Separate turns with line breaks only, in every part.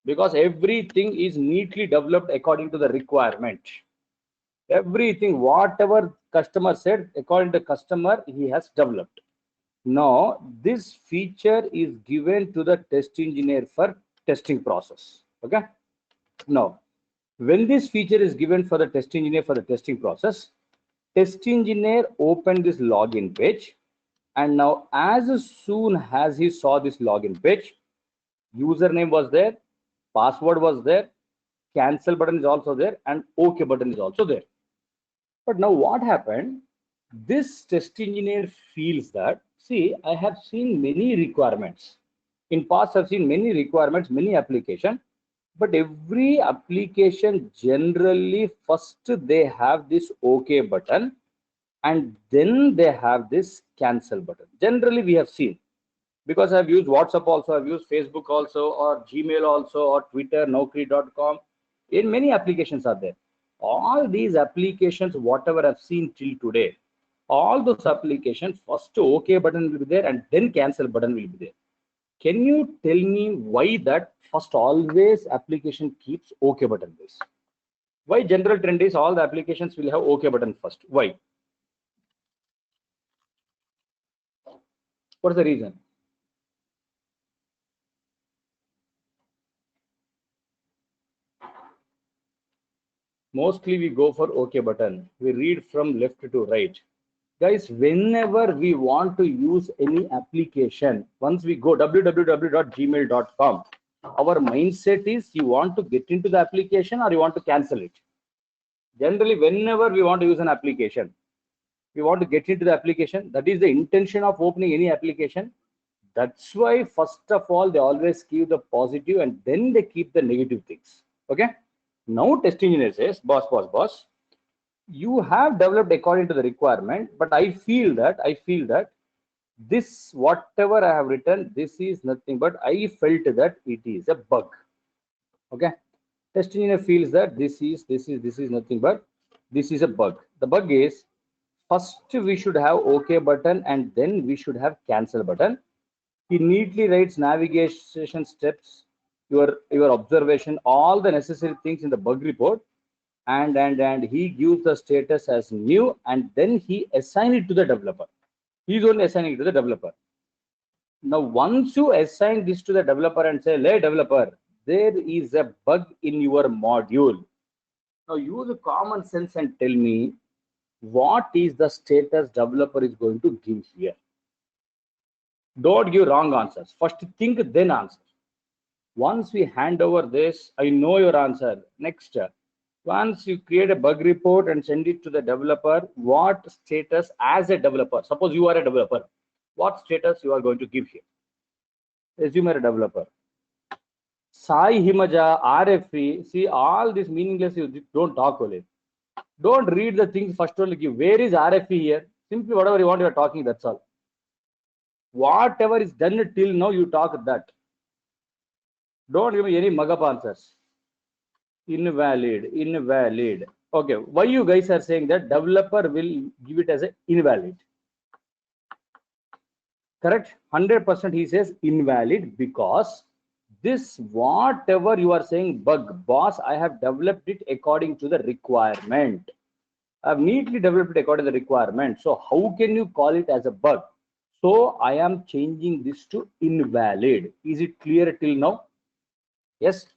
because everything is neatly developed according to the requirement. Everything, whatever customer said, according to customer, he has developed. Now, this feature is given to the test engineer for testing process. Okay. Now, when this feature is given for the test engineer for the testing process, test engineer opened this login page, and now as soon as he saw this login page, username was there, password was there, cancel button is also there, and OK button is also there. But now what happened? This test engineer feels that, see, I have seen many requirements. In past, I've seen many requirements, many applications, but every application generally first they have this OK button and then they have this cancel button. Generally, we have seen, because I've used WhatsApp also, I've used Facebook also, or Gmail also, or Twitter, Naukri.com. In many applications are there. All these applications, whatever I've seen till today, all those applications, first OK button will be there and then cancel button will be there. Can you tell me why that first always application keeps OK button this? Why general trend is all the applications will have OK button first? Why? What's the reason? Mostly we go for OK button. We read from left to right. Guys, whenever we want to use any application, once we go www.gmail.com, our mindset is you want to get into the application or you want to cancel it. Generally, whenever we want to use an application, we want to get into the application. That is the intention of opening any application. That's why, first of all, they always give the positive and then they keep the negative things. Okay. Now, test engineer says, boss, you have developed according to the requirement, but I feel that this, whatever I have written, this is nothing but I felt that it is a bug. Okay. Test engineer feels that this is nothing but this is a bug. The bug is, first we should have OK button and then we should have cancel button. He neatly writes navigation steps, your observation, all the necessary things in the bug report, and he gives the status as new, and then he assign it to the developer. He's only assigning it to the developer. Now, once you assign this to the developer and say, hey developer, there is a bug in your module. Now use common sense and tell me what is the status developer is going to give here. Don't give wrong answers. First think, then answer. Once we hand over this, I know your answer. Next, once you create a bug report and send it to the developer, what status as a developer, suppose you are a developer, what status you are going to give here? Assume you're a developer. Sai Himaja, RFE, see all this meaningless, you don't talk only. Don't read the things first only give. Where is RFE here? Simply whatever you want, you are talking, that's all. Whatever is done till now, you talk that. Don't give me any mug-up answers. Invalid. Okay, why you guys are saying that developer will give it as an invalid? Correct? 100% he says invalid because this, whatever you are saying bug, boss, I have developed it according to the requirement. I have neatly developed it according to the requirement. So how can you call it as a bug? So I am changing this to invalid. Is it clear till now? Yes.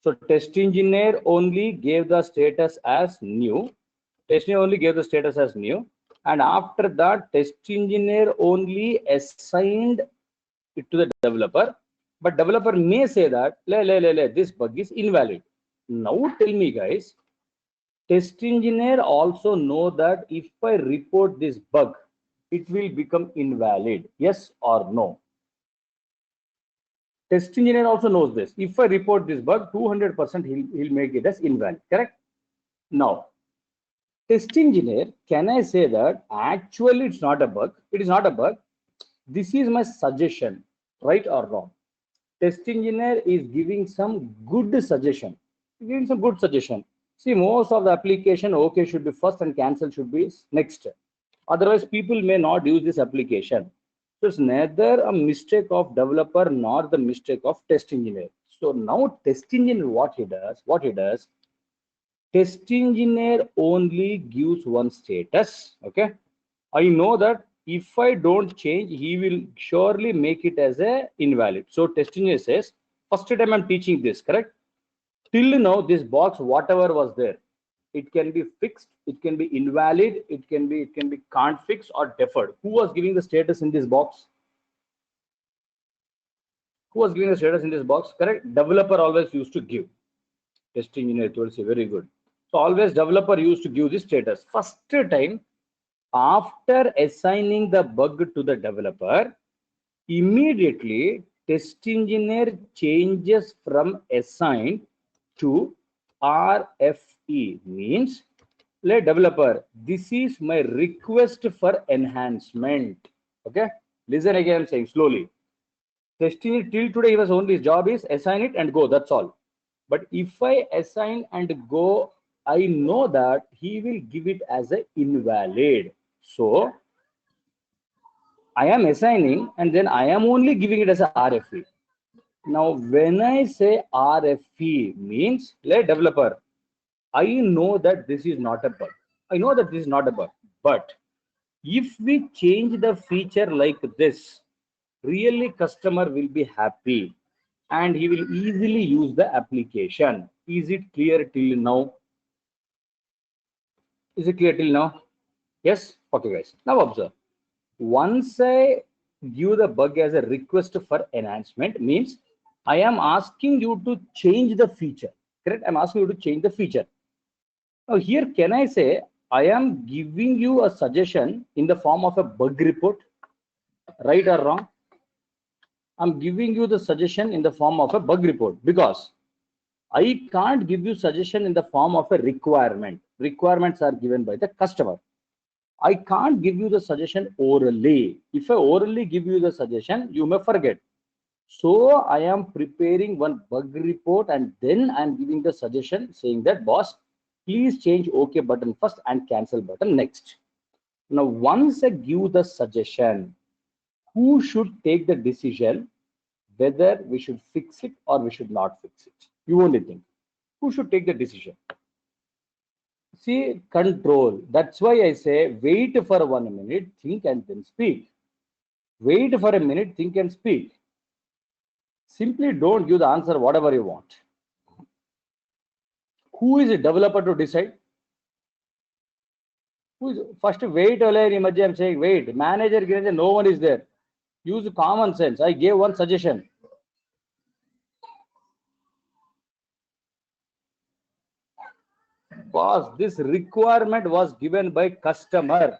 So test engineer only gave the status as new. Test engineer only gave the status as new. And after that, test engineer only assigned it to the developer. But developer may say that this bug is invalid. Now tell me guys, test engineer also know that if I report this bug, it will become invalid. Yes or no? Test engineer also knows this. If I report this bug, 200% he'll make it as invalid. Correct? Now, test engineer, can I say that actually it's not a bug? It is not a bug. This is my suggestion, right or wrong? Test engineer is giving some good suggestion. Giving some good suggestion. See, most of the application, OK should be first and cancel should be next. Otherwise, people may not use this application. So it's neither a mistake of developer nor the mistake of test engineer. So now test engineer, what he does, test engineer only gives one status. Okay, I know that if I don't change, he will surely make it as a invalid. So test engineer says, first time I'm teaching this, correct? Till now, this box, whatever was there, it can be fixed, it can be invalid, it can be can't fix or deferred. Who was giving the status in this box? Who was giving the status in this box? Correct. Developer always used to give. Test engineer told say very good. So always developer used to give the status. First time after assigning the bug to the developer, immediately test engineer changes from assigned to RFE, means let developer, this is my request for enhancement. Okay, listen again, I'm saying slowly. Testing it till today, he was only, his job is assign it and go, that's all. But if I assign and go, I know that he will give it as a invalid. So I am assigning and then I am only giving it as a RFE. Now when I say RFE means, let developer, I know that this is not a bug. I know that this is not a bug. But if we change the feature like this, really customer will be happy and he will easily use the application. Is it clear till now? Is it clear till now? Yes? Okay guys. Now observe. Once I give the bug as a request for enhancement, means I am asking you to change the feature. Correct? I'm asking you to change the feature. Now here can I say I am giving you a suggestion in the form of a bug report, right or wrong? I'm giving you the suggestion in the form of a bug report because I can't give you suggestion in the form of a requirement. Requirements are given by the customer. I can't give you the suggestion orally. If I orally give you the suggestion, you may forget. So I am preparing one bug report and then I'm giving the suggestion saying that boss, please change OK button first and cancel button next. Now, once I give the suggestion, who should take the decision whether we should fix it or we should not fix it? You only think. Who should take the decision? See, control. That's why I say wait for 1 minute, think and then speak. Wait for a minute, think and speak. Simply don't give the answer whatever you want. Who is a developer to decide? Who is first wait? I'm saying wait. Manager, no one is there. Use common sense. I gave one suggestion. Boss, this requirement was given by customer.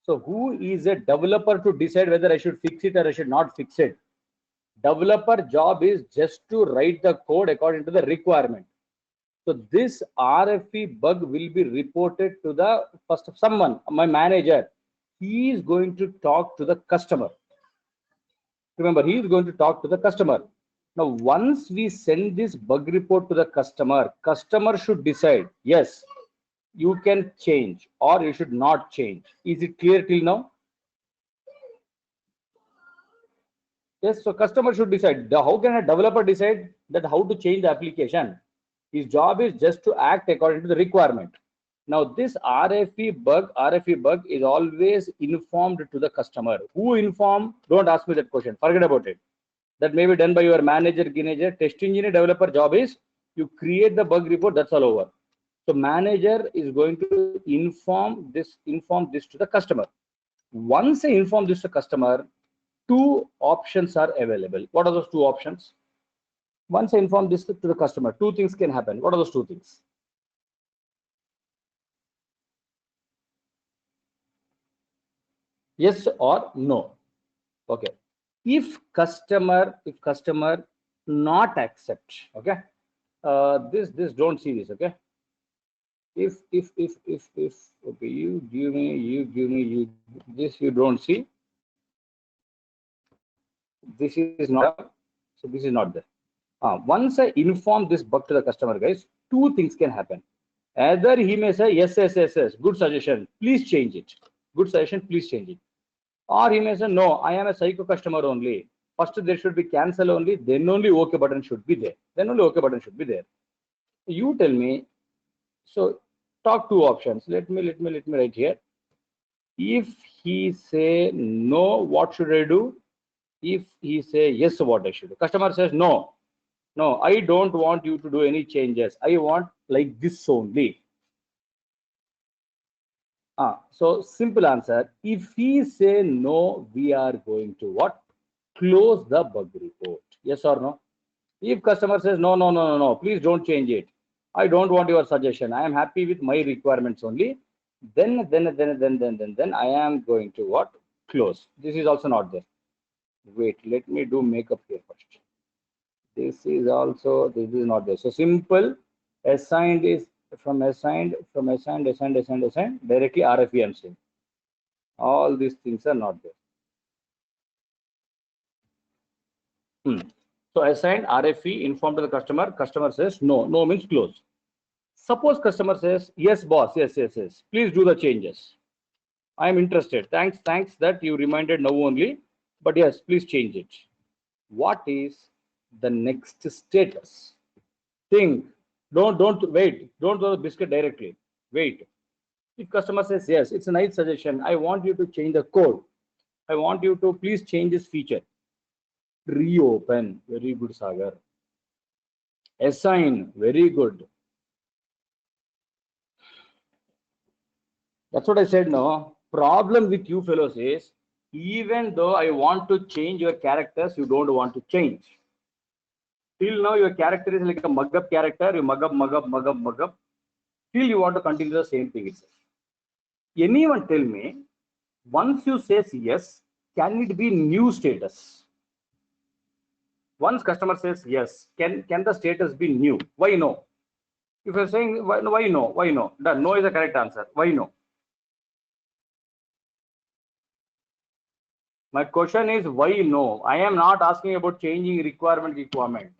So who is a developer to decide whether I should fix it or I should not fix it? Developer job is just to write the code according to the requirement. So this RFE bug will be reported to the first someone, my manager. He is going to talk to the customer. Remember, he is going to talk to the customer. Now, once we send this bug report to the customer, customer should decide, yes, you can change or you should not change. Is it clear till now? Yes, so customer should decide. How can a developer decide that how to change the application? His job is just to act according to the requirement. Now, this RFE bug is always informed to the customer. Who inform? Don't ask me that question. Forget about it. That may be done by your manager, test engineer, developer job is you create the bug report, that's all over. So manager is going to inform this to the customer. Once I inform this to customer, two options are available. What are those two options? Once I inform this to the customer, two things can happen. What are those two things? Yes or no? Okay. If customer not accept, okay, this don't see this, okay. If okay, you give me this, you don't see, this is not, so this is not there. Once I inform this bug to the customer, guys, two things can happen. Either he may say yes, good suggestion, please change it, good suggestion, please change it. Or he may say no, I am a psycho customer only, First, there should be cancel only, then only OK button should be there. Then only OK button should be there. You tell me. So talk two options. Let me write here. If he say no, what should I do? If he say yes, what I should do? Customer says no, I don't want you to do any changes. I want like this only. So simple answer. If he say no, we are going to what? Close the bug report. Yes or no? If customer says no, please don't change it. I don't want your suggestion. I am happy with my requirements only. Then I am going to what? Close. This is also not there. Wait, let me do makeup here first. This is not there. So simple assigned is from assigned directly RFE I'm saying. All these things are not there. So assigned RFE, inform to the customer. Customer says no means close. Suppose customer says yes boss, yes, please do the changes. I am interested. Thanks that you reminded now only, but yes, please change it. What is the next status? Think. Don't wait. Don't do the biscuit directly. Wait. If customer says yes, it's a nice suggestion. I want you to change the code. I want you to please change this feature. Reopen. Very good, Sagar. Assign. Very good. That's what I said. No problem with you fellows is, even though I want to change your characters, you don't want to change. Till now, your character is like a mug up character. You mug up. Till you want to continue the same thing itself. Anyone tell me, once you say yes, can it be new status? Once customer says yes, can the status be new? Why no? If you're saying why no? That no is the correct answer. Why no? My question is why no? I am not asking about changing requirement.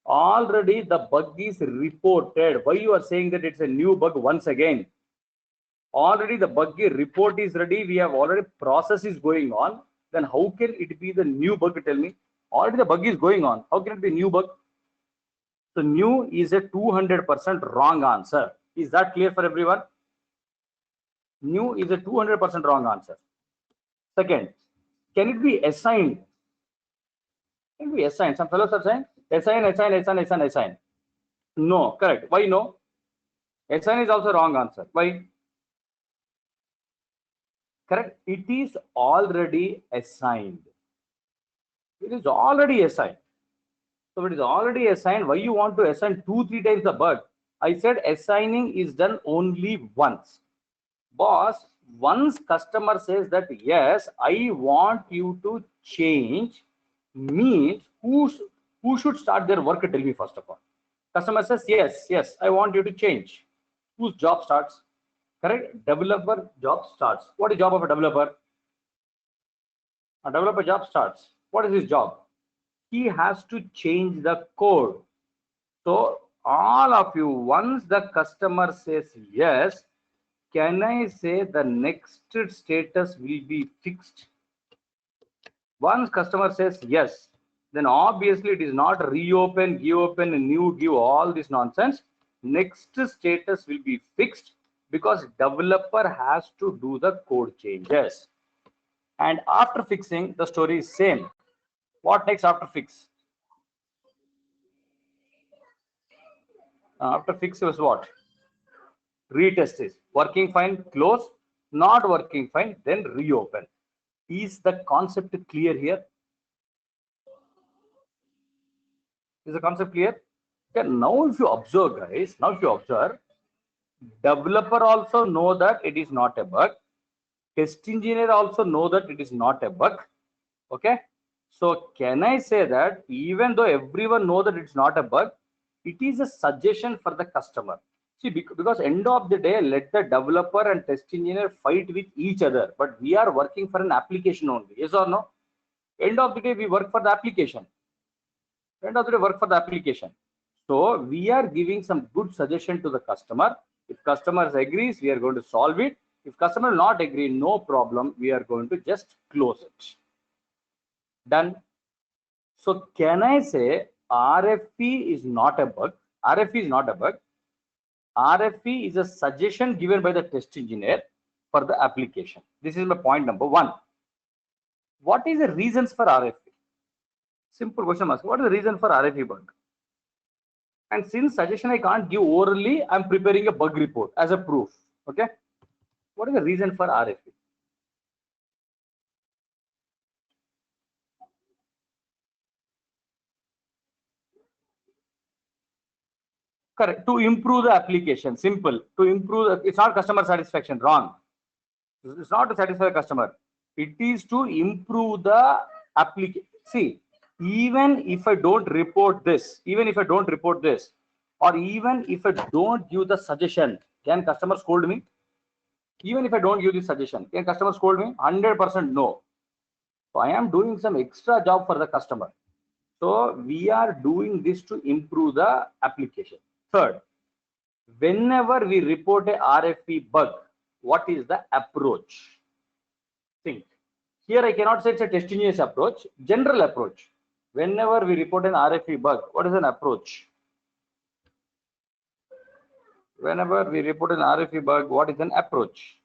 Already the bug is reported. Why you are saying that it's a new bug once again? Already the bug report is ready. We have already process is going on. Then how can it be the new bug? Tell me. Already the bug is going on. How can it be new bug? So new is a 200% wrong answer. Is that clear for everyone? New is a 200% wrong answer. Second, can it be assigned? Can it be assigned? Some fellows are saying assign. No, correct. Why no? Assign is also wrong answer. Why? Correct. It is already assigned. It is already assigned. So it is already assigned. Why you want to assign 2-3 times the bug? I said assigning is done only once. Boss, once customer says that yes, I want you to change, means who should start their work? Tell me first of all. Customer says yes, I want you to change. Whose job starts? Correct. Developer job starts. What is job of a developer? A developer job starts. What is his job? He has to change the code. So all of you, once the customer says yes, can I say the next status will be fixed? Once customer says yes, then obviously it is not reopen, give open, new, give all this nonsense. Next status will be fixed because developer has to do the code changes. And after fixing, the story is same. What next after fix? After fix was what? Retest is working fine, close. Not working fine, then reopen. Is the concept clear here? Is the concept clear? Okay, now if you observe, guys, developer also know that it is not a bug. Test engineer also know that it is not a bug. Okay. So can I say that even though everyone know that it's not a bug, it is a suggestion for the customer. See, because end of the day, let the developer and test engineer fight with each other, but we are working for an application only. Yes or no? End of the day, we work for the application. End of the day, work for the application. So we are giving some good suggestion to the customer. If customer agrees, we are going to solve it. If customer not agree, no problem. We are going to just close it. Done. So can I say RFP is not a bug? RFP is not a bug. RFP is a suggestion given by the test engineer for the application. This is my point number one. What is the reasons for RFP? Simple question ask. What is the reason for RFP bug? And since suggestion I can't give orally, I'm preparing a bug report as a proof. Okay. What is the reason for RFP? Correct. To improve the application. Simple. To improve. It's not customer satisfaction. Wrong. It's not to satisfy the customer. It is to improve the application. See, even if I don't report this, or even if I don't give the suggestion, can customer scold me? Even if I don't give the suggestion, can customer scold me? 100% no. So I am doing some extra job for the customer. So we are doing this to improve the application. Third, whenever we report a RFP bug, what is the approach? Think. Here I cannot say it's a test engineer's approach, general approach. Whenever we report an RFP bug, what is an approach? Whenever we report an RFP bug, what is an approach?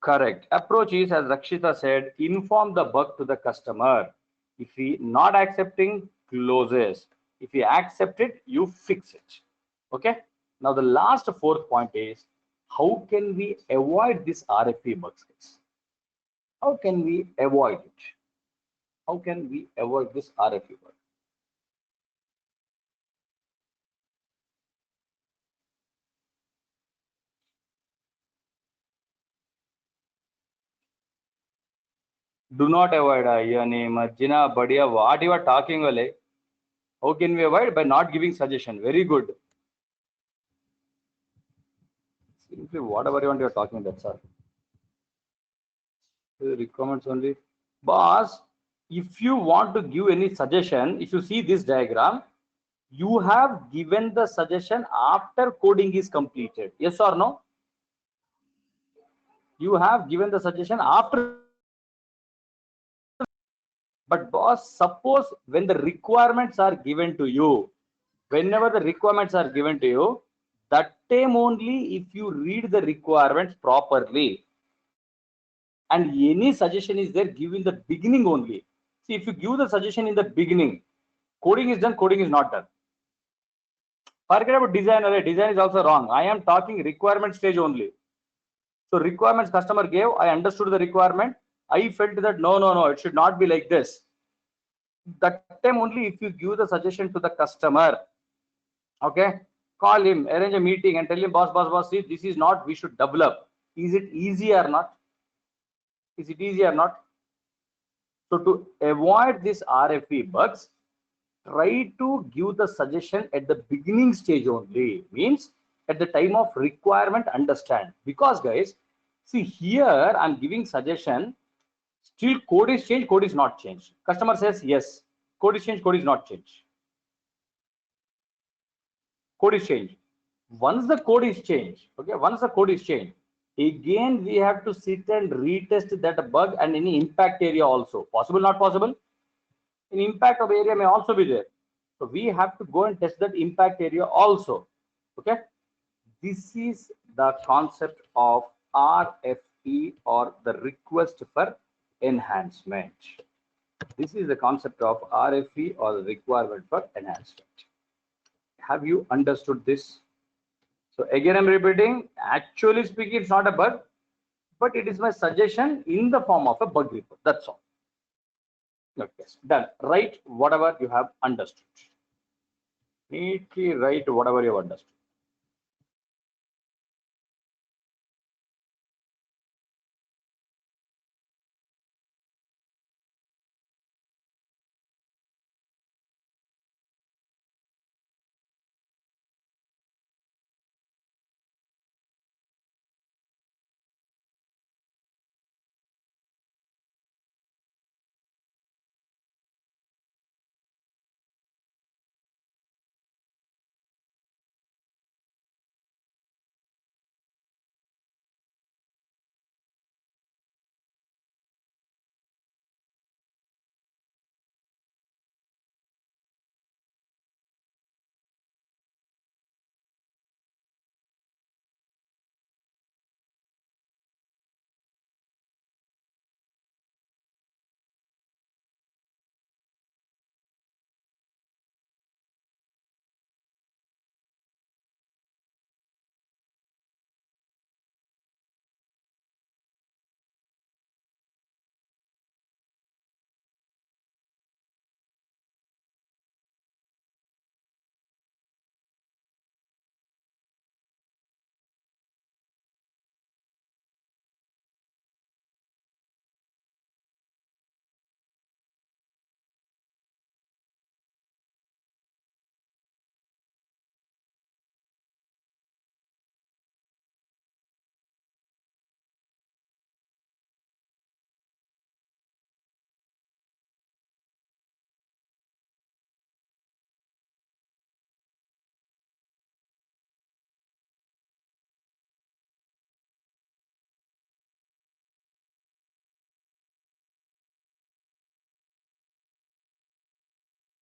Correct. Approach is, as Rakshita said, inform the bug to the customer. If he not accepting, closes. If he accept it, you fix it. Okay. Now the last fourth point is, how can we avoid this RFP bugs? How can we avoid it? How can we avoid this RFP bug? Do not avoid Yani Majina Badia. What you are talking about? How can we avoid? By not giving suggestion. Very good. Simply whatever you want, you are talking, that's all. Requirements only. Boss, if you want to give any suggestion, if you see this diagram, you have given the suggestion after coding is completed. Yes or no? You have given the suggestion after. But boss, suppose when the requirements are given to you, whenever the requirements are given to you, that time only if you read the requirements properly, and any suggestion is there, give in the beginning only. See, if you give the suggestion in the beginning, coding is done, coding is not done. Forget about design. Design is also wrong. I am talking requirement stage only. So requirements customer gave, I understood the requirement. I felt that no, it should not be like this. That time only if you give the suggestion to the customer, okay, call him, arrange a meeting and tell him, boss, see, this is not, we should develop. Is it easy or not? Is it easy or not? So to avoid this RFP bugs, try to give the suggestion at the beginning stage only. Means at the time of requirement, understand. Because guys, see here I'm giving suggestion, still code is changed, code is not changed. Customer says yes, code is changed, code is not changed. Code is changed. Once the code is changed, okay, once the code is changed, again we have to sit and retest that bug and any impact area also. Possible, not possible? An impact of area may also be there. So we have to go and test that impact area also. Okay. This is the concept of RFE, or the request for enhancement. This is the concept of RFE, or the requirement for enhancement. Have you understood this? So again, I'm repeating, actually speaking, it's not a bug, but it is my suggestion in the form of a bug report. That's all. Okay, done. Write whatever you have understood. Neatly write whatever you have understood.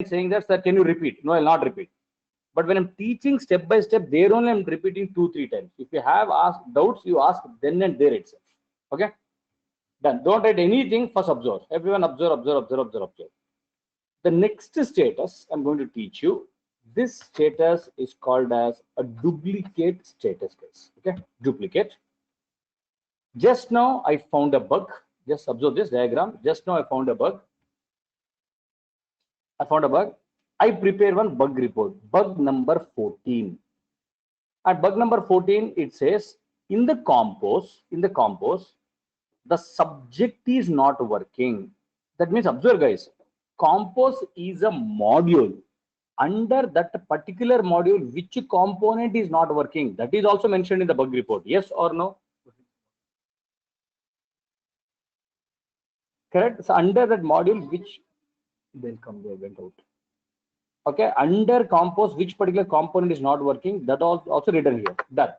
saying that, sir, can you repeat? No, I'll not repeat. But when I'm teaching step by step, there only I'm repeating 2-3 times. If you have asked doubts, you ask then and there itself. Okay? Done. Don't write anything, first observe. Everyone observe, observe, observe, observe, observe. The next status I'm going to teach you. This status is called as a duplicate status, guys. Okay? Duplicate. Just now I found a bug. Just observe this diagram. Just now I found a bug. I prepare one bug report, bug number 14. At bug number 14, it says in the compose, the subject is not working. That means, observe guys, compose is a module. Under that particular module, which component is not working? That is also mentioned in the bug report. Yes or no? Correct. So under that module, which they'll come, they went out. Okay, under compose, which particular component is not working? That also written here. Done.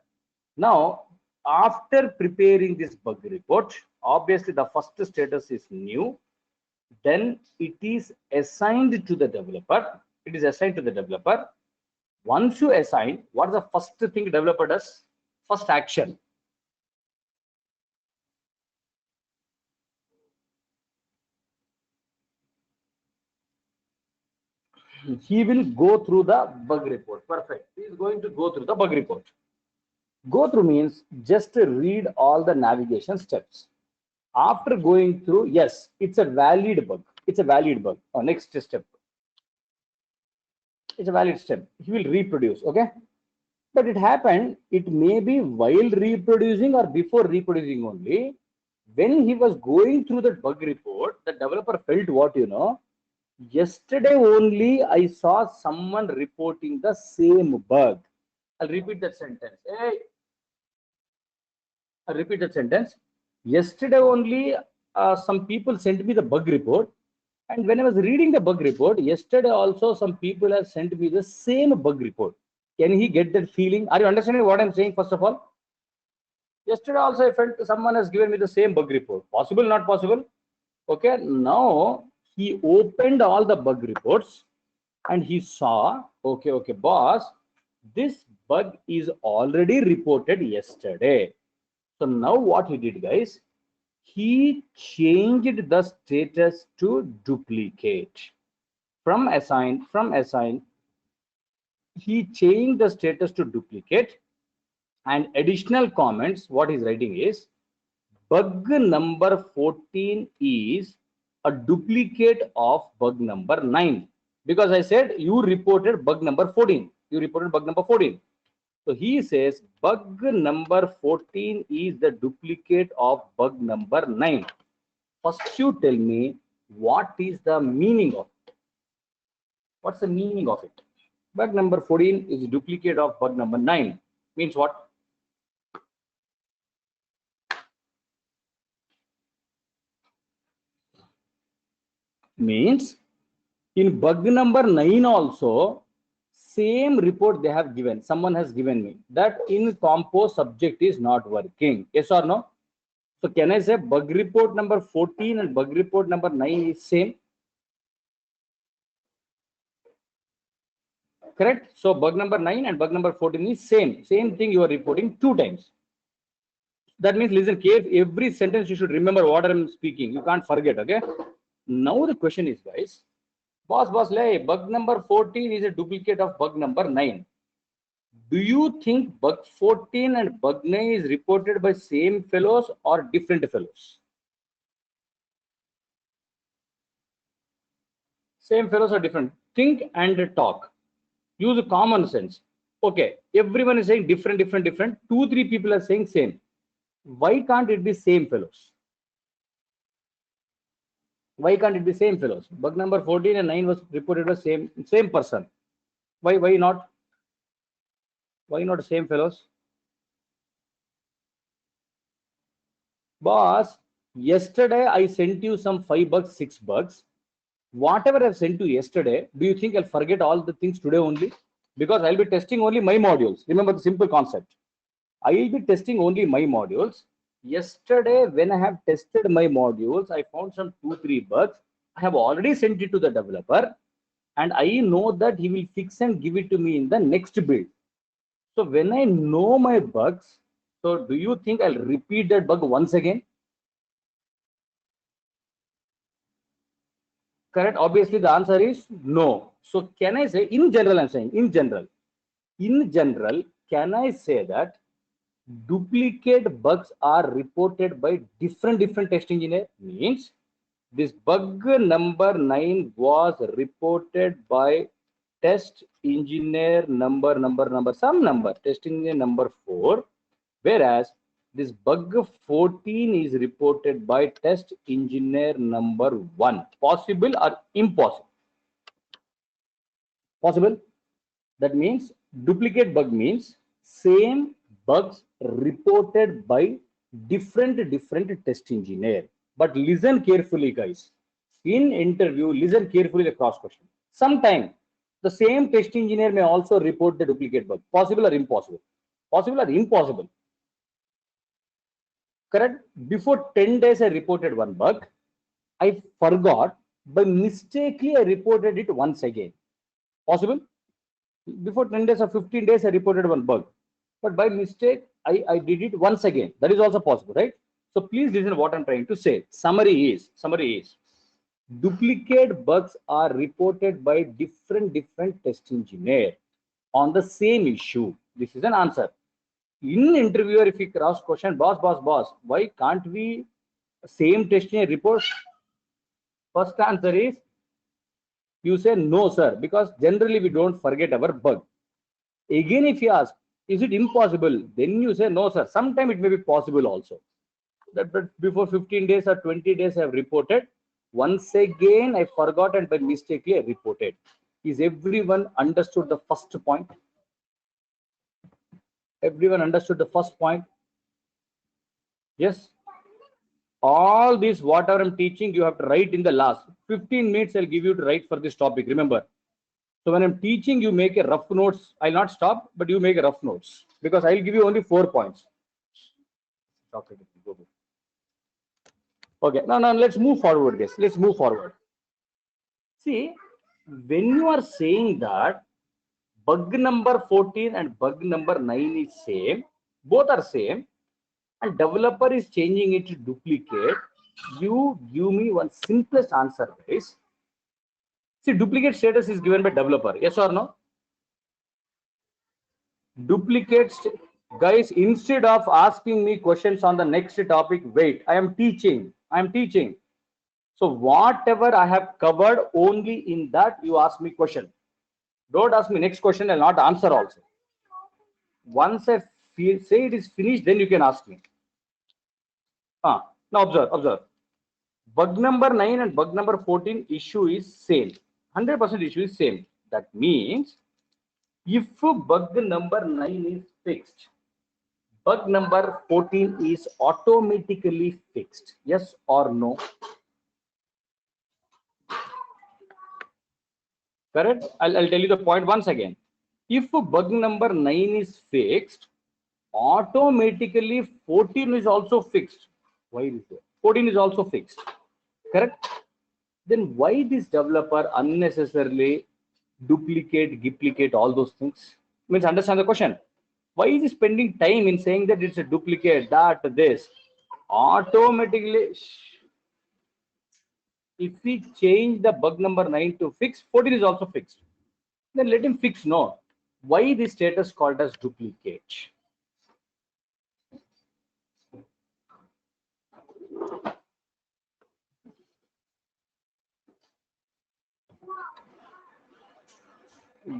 Now, after preparing this bug report, obviously the first status is new. Then it is assigned to the developer. Once you assign, what is the first thing developer does? First action. He will go through the bug report. Perfect. He is going to go through the bug report. Go through means just read all the navigation steps. After going through, yes, it's a valid bug. Next step. It's a valid step. He will reproduce. Okay. But it happened, it may be while reproducing or before reproducing only. When he was going through the bug report, the developer felt what, yesterday only I saw someone reporting the same bug. I'll repeat that sentence. Yesterday only some people sent me the bug report. And when I was reading the bug report, yesterday also some people have sent me the same bug report. Can he get that feeling? Are you understanding what I'm saying, first of all? Yesterday also I felt someone has given me the same bug report. Possible, not possible? Okay, now he opened all the bug reports and he saw, okay, boss, this bug is already reported yesterday. So now what he did, guys, he changed the status to duplicate. From assign, he changed the status to duplicate, and additional comments, what he's writing is, bug number 14 is a duplicate of bug number 9. Because I said you reported bug number 14. So he says bug number 14 is the duplicate of bug number 9. First you tell me what is the meaning of it. What's the meaning of it? Bug number 14 is a duplicate of bug number 9. Means what? Means in bug number 9 also, same report they have given. Someone has given me that in compose subject is not working. Yes or no? So can I say bug report number 14 and bug report number 9 is same? Correct. So bug number 9 and bug number 14 is same. Same thing you are reporting 2 times. That means, listen carefully, every sentence you should remember what I'm speaking. You can't forget. Okay. Now the question is, guys, boss, bug number 14 is a duplicate of bug number 9. Do you think bug 14 and bug 9 is reported by same fellows or different fellows? Same fellows or different? Think and talk. Use common sense. Okay, everyone is saying different. 2-3 people are saying same. Why can't it be same fellows? Why can't it be same fellows? Bug number 14 and 9 was reported by same person. Why not? Why not same fellows? Boss, yesterday I sent you some 5 bugs, 6 bugs. Whatever I've sent you yesterday, do you think I'll forget all the things today only? Because I'll be testing only my modules. Remember the simple concept. I will be testing only my modules. Yesterday, when I have tested my modules, I found some 2-3 bugs. I have already sent it to the developer. and I know that he will fix and give it to me in the next build. So when I know my bugs, so do you think I'll repeat that bug once again? Correct. Obviously, the answer is no. So can I say in general, I'm saying in general, can I say that duplicate bugs are reported by different test engineer? Means this bug number 9 was reported by test engineer some number, test engineer number 4, whereas this bug 14 is reported by test engineer number 1. Possible or impossible? Possible. That means duplicate bug means same bugs reported by different test engineer. But listen carefully, guys. In interview, listen carefully the cross question. Sometime the same test engineer may also report the duplicate bug. Possible or impossible? Possible or impossible? Correct. Before 10 days, I reported one bug. I forgot. By mistakenly, I reported it once again. Possible? Before 10 days or 15 days, I reported one bug. But by mistake, I did it once again. That is also possible, right? So please listen to what I'm trying to say. Summary is duplicate bugs are reported by different test engineer on the same issue. This is an answer. In interviewer, if you cross question, boss, why can't we same test engineer report? First answer is you say no, sir, because generally we don't forget our bug. Again, if you ask, is it impossible? Then you say no, sir. Sometime it may be possible also. But before 15 days or 20 days, I have reported. Once again, I forgot and by mistakenly I reported. Is everyone understood the first point? Everyone understood the first point? Yes. All this, whatever I'm teaching, you have to write in the last 15 minutes. I'll give you to write for this topic. Remember. So when I'm teaching, you make a rough notes. I'll not stop, but you make a rough notes because I'll give you only 4 points. Okay, now let's move forward. This. Let's move forward. See, when you are saying that bug number 14 and bug number 9 is same, both are same, and developer is changing it to duplicate, you give me one simplest answer, guys. See, duplicate status is given by developer. Yes or no? Duplicate, guys, instead of asking me questions on the next topic, wait, I am teaching. So whatever I have covered, only in that you ask me question. Don't ask me next question, I'll not answer also. Once I say it is finished, then you can ask me. Now observe. Bug number 9 and bug number 14 issue is same. 100% issue is same. That means if bug number 9 is fixed, bug number 14 is automatically fixed. Yes or no? Correct? I'll tell you the point once again. If bug number 9 is fixed, automatically 14 is also fixed. Why is it? 14 is also fixed. Correct? Then why this developer unnecessarily duplicate all those things? Means understand the question. Why is he spending time in saying that it's a duplicate, that, this? Automatically, if we change the bug number 9 to fixed, 14 is also fixed. Then let him fix. No. Why this status called as duplicate?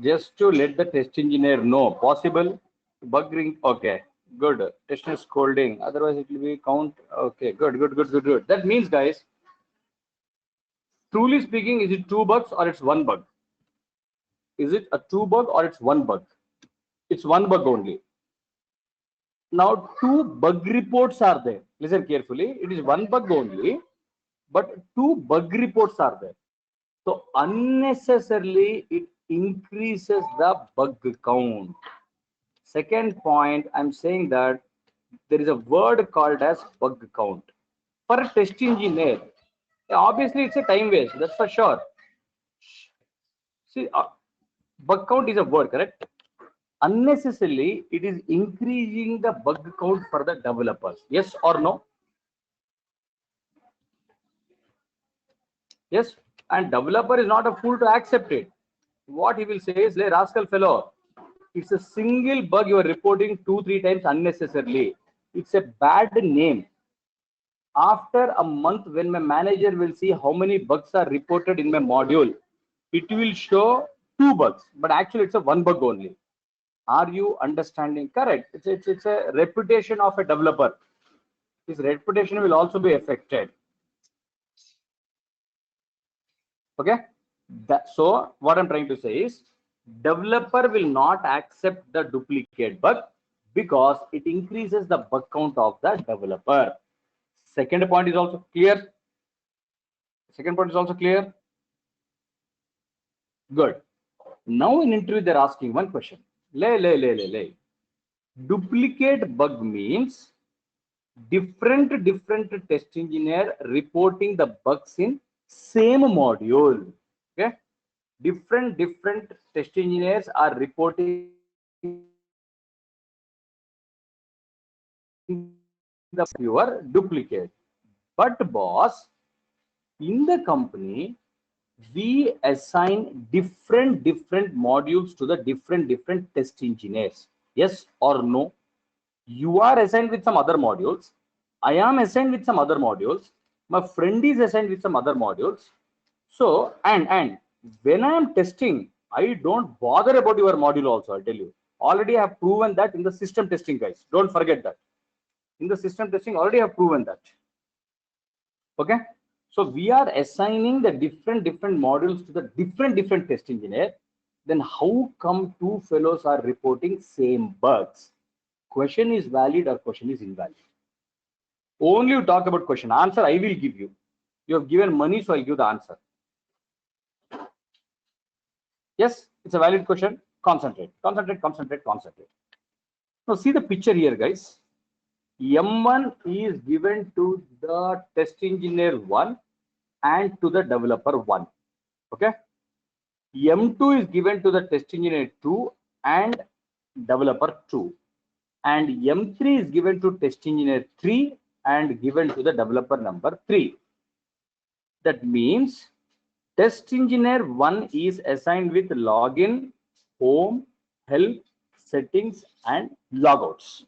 Just to let the test engineer know. Possible bug ring. Okay, good. Test is scolding. Otherwise, it will be count. Okay, good. That means, guys, truly speaking, is it 2 bugs or it's 1 bug? Is it a 2 bug or it's 1 bug? It's 1 bug only. Now 2 bug reports are there. Listen carefully. It is 1 bug only, but 2 bug reports are there. So unnecessarily it increases the bug count. Second point, I'm saying that there is a word called as bug count. For a test engineer, obviously it's a time waste, that's for sure. See, bug count is a word, correct? Unnecessarily, it is increasing the bug count for the developers. Yes or no? Yes. And developer is not a fool to accept it. What he will say is, "Hey, rascal fellow, it's a single bug you are reporting 2-3 times unnecessarily. It's a bad name. After a month, when my manager will see how many bugs are reported in my module, it will show 2 bugs, but actually it's a 1 bug only." Are you understanding? Correct. It's a reputation of a developer. His reputation will also be affected. Okay. So what I'm trying to say is, developer will not accept the duplicate bug because it increases the bug count of the developer. Second point is also clear. Second point is also clear. Good. Now in interview they're asking one question. Duplicate bug means different test engineer reporting the bugs in same module. Okay. Different test engineers are reporting the pure duplicate. But boss, in the company, we assign different modules to the different test engineers. Yes or no? You are assigned with some other modules. I am assigned with some other modules. My friend is assigned with some other modules. So, and when I am testing, I don't bother about your module also, I'll tell you. Already I have proven that in the system testing, guys. Don't forget that. In the system testing, already have proven that. Okay. So we are assigning the different modules to the different test engineer. Then how come 2 fellows are reporting same bugs? Question is valid or question is invalid? Only you talk about question. Answer I will give you. You have given money, so I'll give the answer. Yes, it's a valid question. Concentrate. Now see the picture here, guys. M1 is given to the test engineer 1 and to the developer 1. Okay. M2 is given to the test engineer 2 and developer 2. And M3 is given to test engineer 3 and given to the developer number 3. That means test engineer 1 is assigned with login, home, help, settings, and logouts.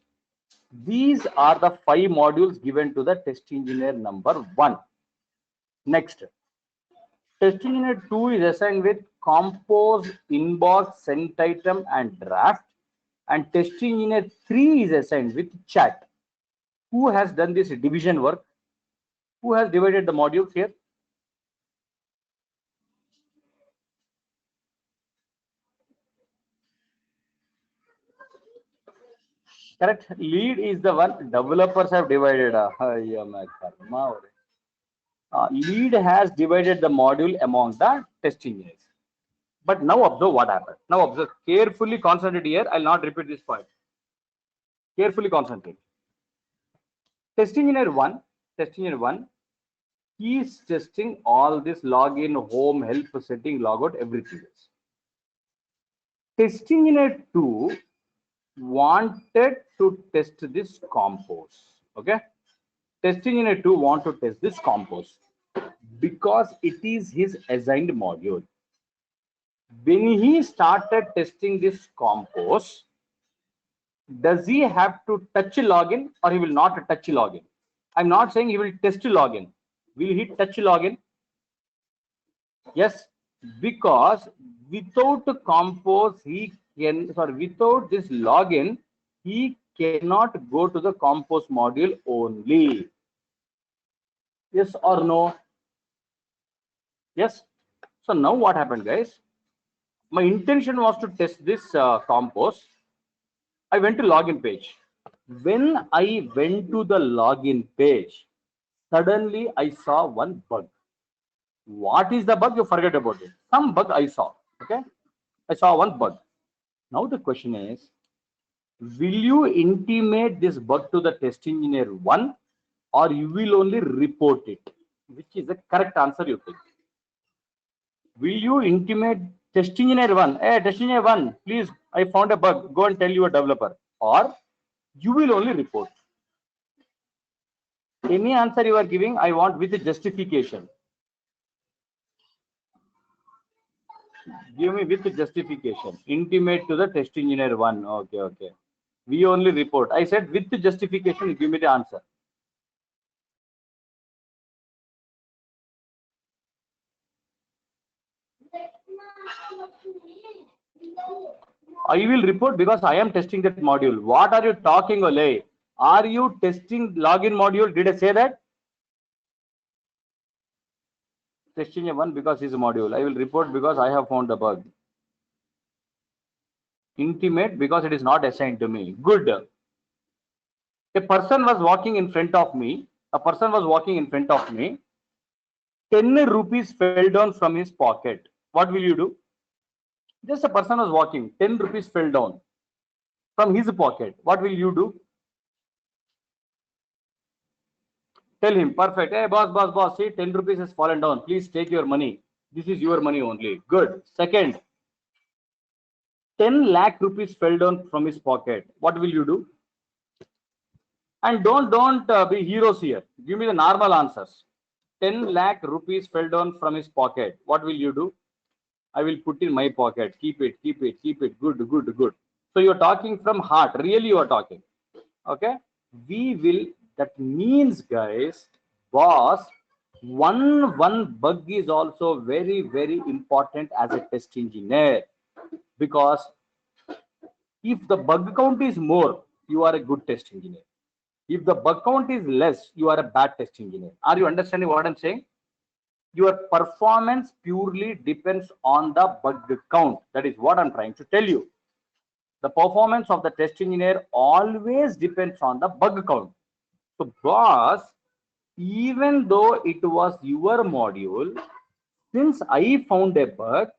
These are the 5 modules given to the test engineer number 1. Next, test engineer 2 is assigned with compose, inbox, sent item, and draft. And test engineer 3 is assigned with chat. Who has done this division work? Who has divided the modules here? Correct. Lead is the one developers have divided. Lead has divided the module among the test engineers. But now observe what happened. Now observe, carefully concentrate here. I'll not repeat this point. Carefully concentrate. Test engineer 1, he is testing all this login, home, help, setting, logout, everything else. Test engineer 2 wanted to test this compose. Okay. Test engineer 2 want to test this compose because it is his assigned module. When he started testing this compose, does he have to touch login or he will not touch login? I'm not saying he will test login. Will he touch login? Yes, because without compose he can, sorry, without this login he cannot go to the compose module only. Yes or no? Yes. So now what happened, guys? My intention was to test this compose. I went to login page. When I went to the login page, suddenly I saw one bug. What is the bug? You forget about it. Some bug I saw. Okay. I saw one bug. Now the question is, will you intimate this bug to the test engineer 1 or you will only report it? Which is the correct answer you think? Will you intimate Test engineer 1, hey, test engineer 1, please, I found a bug, go and tell your developer. Or you will only report. Any answer you are giving, I want with justification. Give me with justification. Intimate to the test engineer 1. Okay, okay. We only report. I said with justification, give me the answer. I will report because I am testing that module. What are you talking, Ole? Are you testing login module? Did I say that? Testing a 1 because is a module. I will report because I have found the bug. Intimate because it is not assigned to me. Good. A person was walking in front of me. A person was walking in front of me. 10 rupees fell down from his pocket. What will you do? Just a person was walking. 10 rupees fell down from his pocket. What will you do? Tell him, perfect. Hey, boss, see, 10 rupees has fallen down. Please take your money. This is your money only. Good. Second, 10 lakh rupees fell down from his pocket. What will you do? And don't be heroes here. Give me the normal answers. 10 lakh rupees fell down from his pocket. What will you do? I will put in my pocket. Keep it. Good. So you're talking from heart. Really, you are talking. Okay. We will. That means, guys, boss, one bug is also very, very important as a test engineer, because if the bug count is more, you are a good test engineer. If the bug count is less, you are a bad test engineer. Are you understanding what I'm saying? Your performance purely depends on the bug count. That is what I'm trying to tell you. The performance of the test engineer always depends on the bug count. So, boss, even though it was your module, since I found a bug,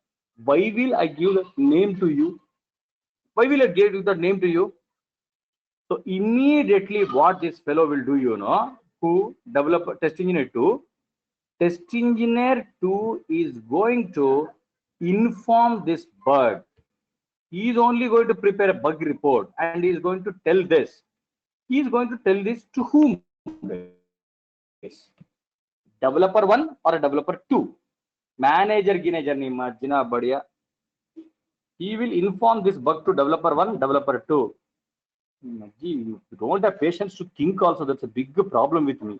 why will I give the name to you? Why will I give the name to you? So immediately what this fellow will do, you know, who develop test engineer 2, test engineer 2 is going to inform this bug. He is only going to prepare a bug report and he is going to tell this. He is going to tell this to whom? Developer 1 or a developer 2? Manager ginager ni majna badya. He will inform this bug to developer 1, developer 2. You don't have patience to think also. That's a big problem with me.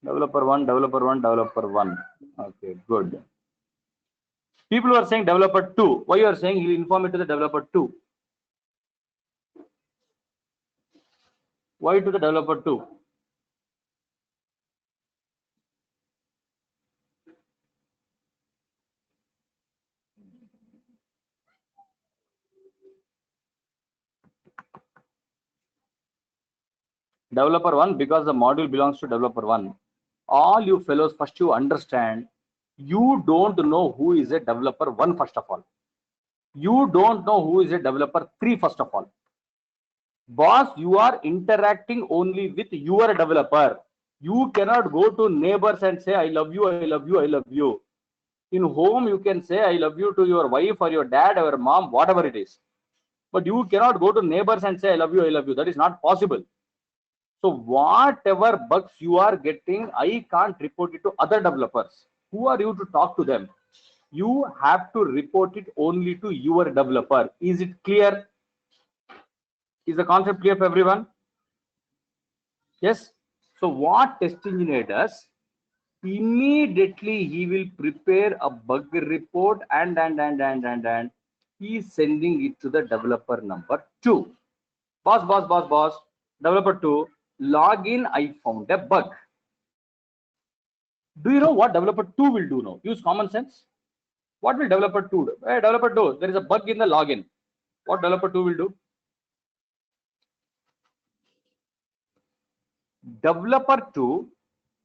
Developer 1, developer 1, developer 1. Okay, good. People are saying developer 2. Why you are saying he'll inform it to the developer 2? Why to the developer 2? Developer 1 because the module belongs to developer 1. All you fellows, first you understand, you don't know who is a developer 1 first of all. You don't know who is a developer 3 first of all. Boss, you are interacting only with your developer. You cannot go to neighbors and say, I love you, I love you, I love you. In home, you can say, I love you to your wife or your dad or your mom, whatever it is. But you cannot go to neighbors and say, I love you, I love you. That is not possible. So whatever bugs you are getting, I can't report it to other developers. Who are you to talk to them? You have to report it only to your developer. Is it clear? Is the concept clear for everyone? Yes. So what test engineer does? Immediately he will prepare a bug report and he is sending it to the developer number 2. Boss. Developer 2, login. I found a bug. Do you know what developer 2 will do now? Use common sense. What will developer 2 do? Hey, developer 2, there is a bug in the login. What developer 2 will do? Developer 2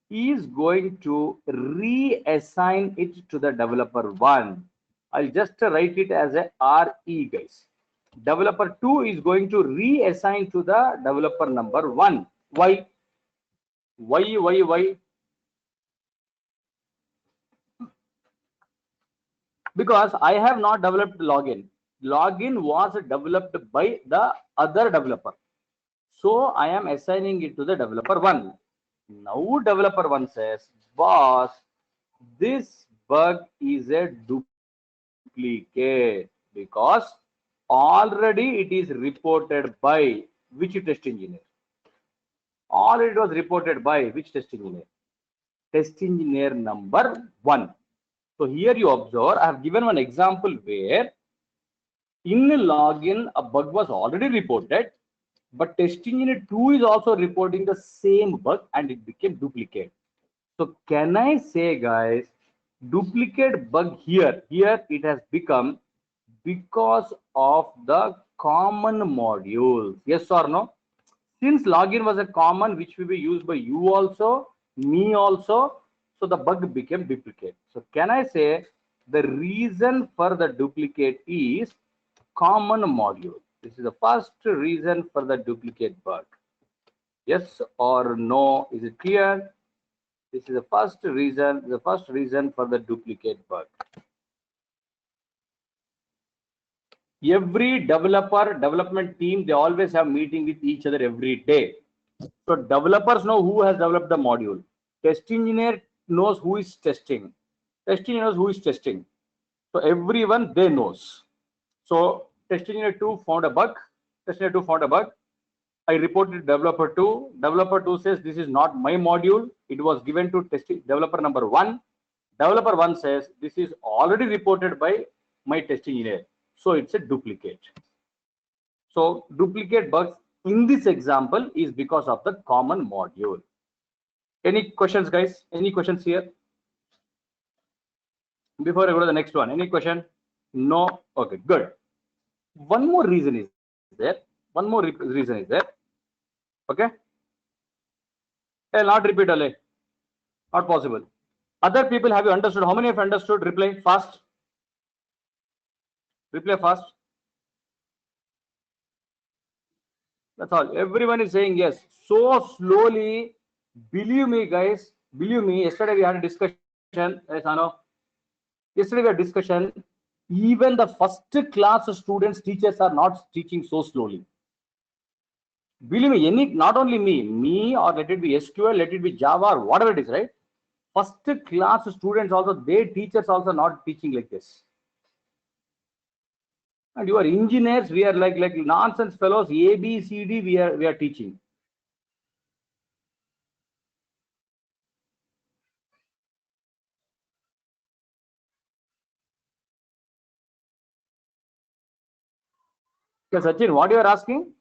is going to reassign it to the developer 1. I'll just write it as a RE, guys. Developer 2 is going to reassign to the developer number 1. Why? Why? because I have not developed login. Login was developed by the other developer. So I am assigning it to the developer 1. Now developer 1 says, boss, this bug is a duplicate because already it is reported by which test engineer? Already it was reported by which test engineer? Test engineer number 1. So here you observe, I have given one example where in login a bug was already reported, but test engineer 2 is also reporting the same bug and it became duplicate. So can I say, guys, duplicate bug here it has become because of the common modules? Yes or no? Since login was a common which will be used by you also, me also, so the bug became duplicate. So can I say the reason for the duplicate is common module? This is the first reason for the duplicate bug. Yes or no? Is it clear? This is the first reason for the duplicate bug. Every development team, they always have meeting with each other every day. So developers know who has developed the module. Test engineer knows who is testing. Test engineer knows who is testing. So everyone they knows. So test engineer 2 found a bug. Test engineer 2 found a bug. I reported developer 2. Developer 2 says this is not my module. It was given to developer number 1. Developer 1 says this is already reported by my test engineer. So it's a duplicate. So duplicate bugs in this example is because of the common module. Any questions, guys? Any questions here? Before I go to the next one, any question? No? Okay, good. One more reason is there. Okay? I'll not repeat, Ale. Not possible. Other people, have you understood? How many have understood? Reply fast. Reply fast. That's all. Everyone is saying yes. So slowly, believe me, guys. Believe me. Yesterday we had a discussion. Yes, Ano. Yesterday we had a discussion. Even the first class students, teachers are not teaching so slowly. Believe me, not only me or let it be SQL, let it be Java or whatever it is, right? First class students also, their teachers also not teaching like this. And you are engineers, we are like nonsense fellows. A, B, C, D, we are teaching. Okay, Sachin, what you are asking?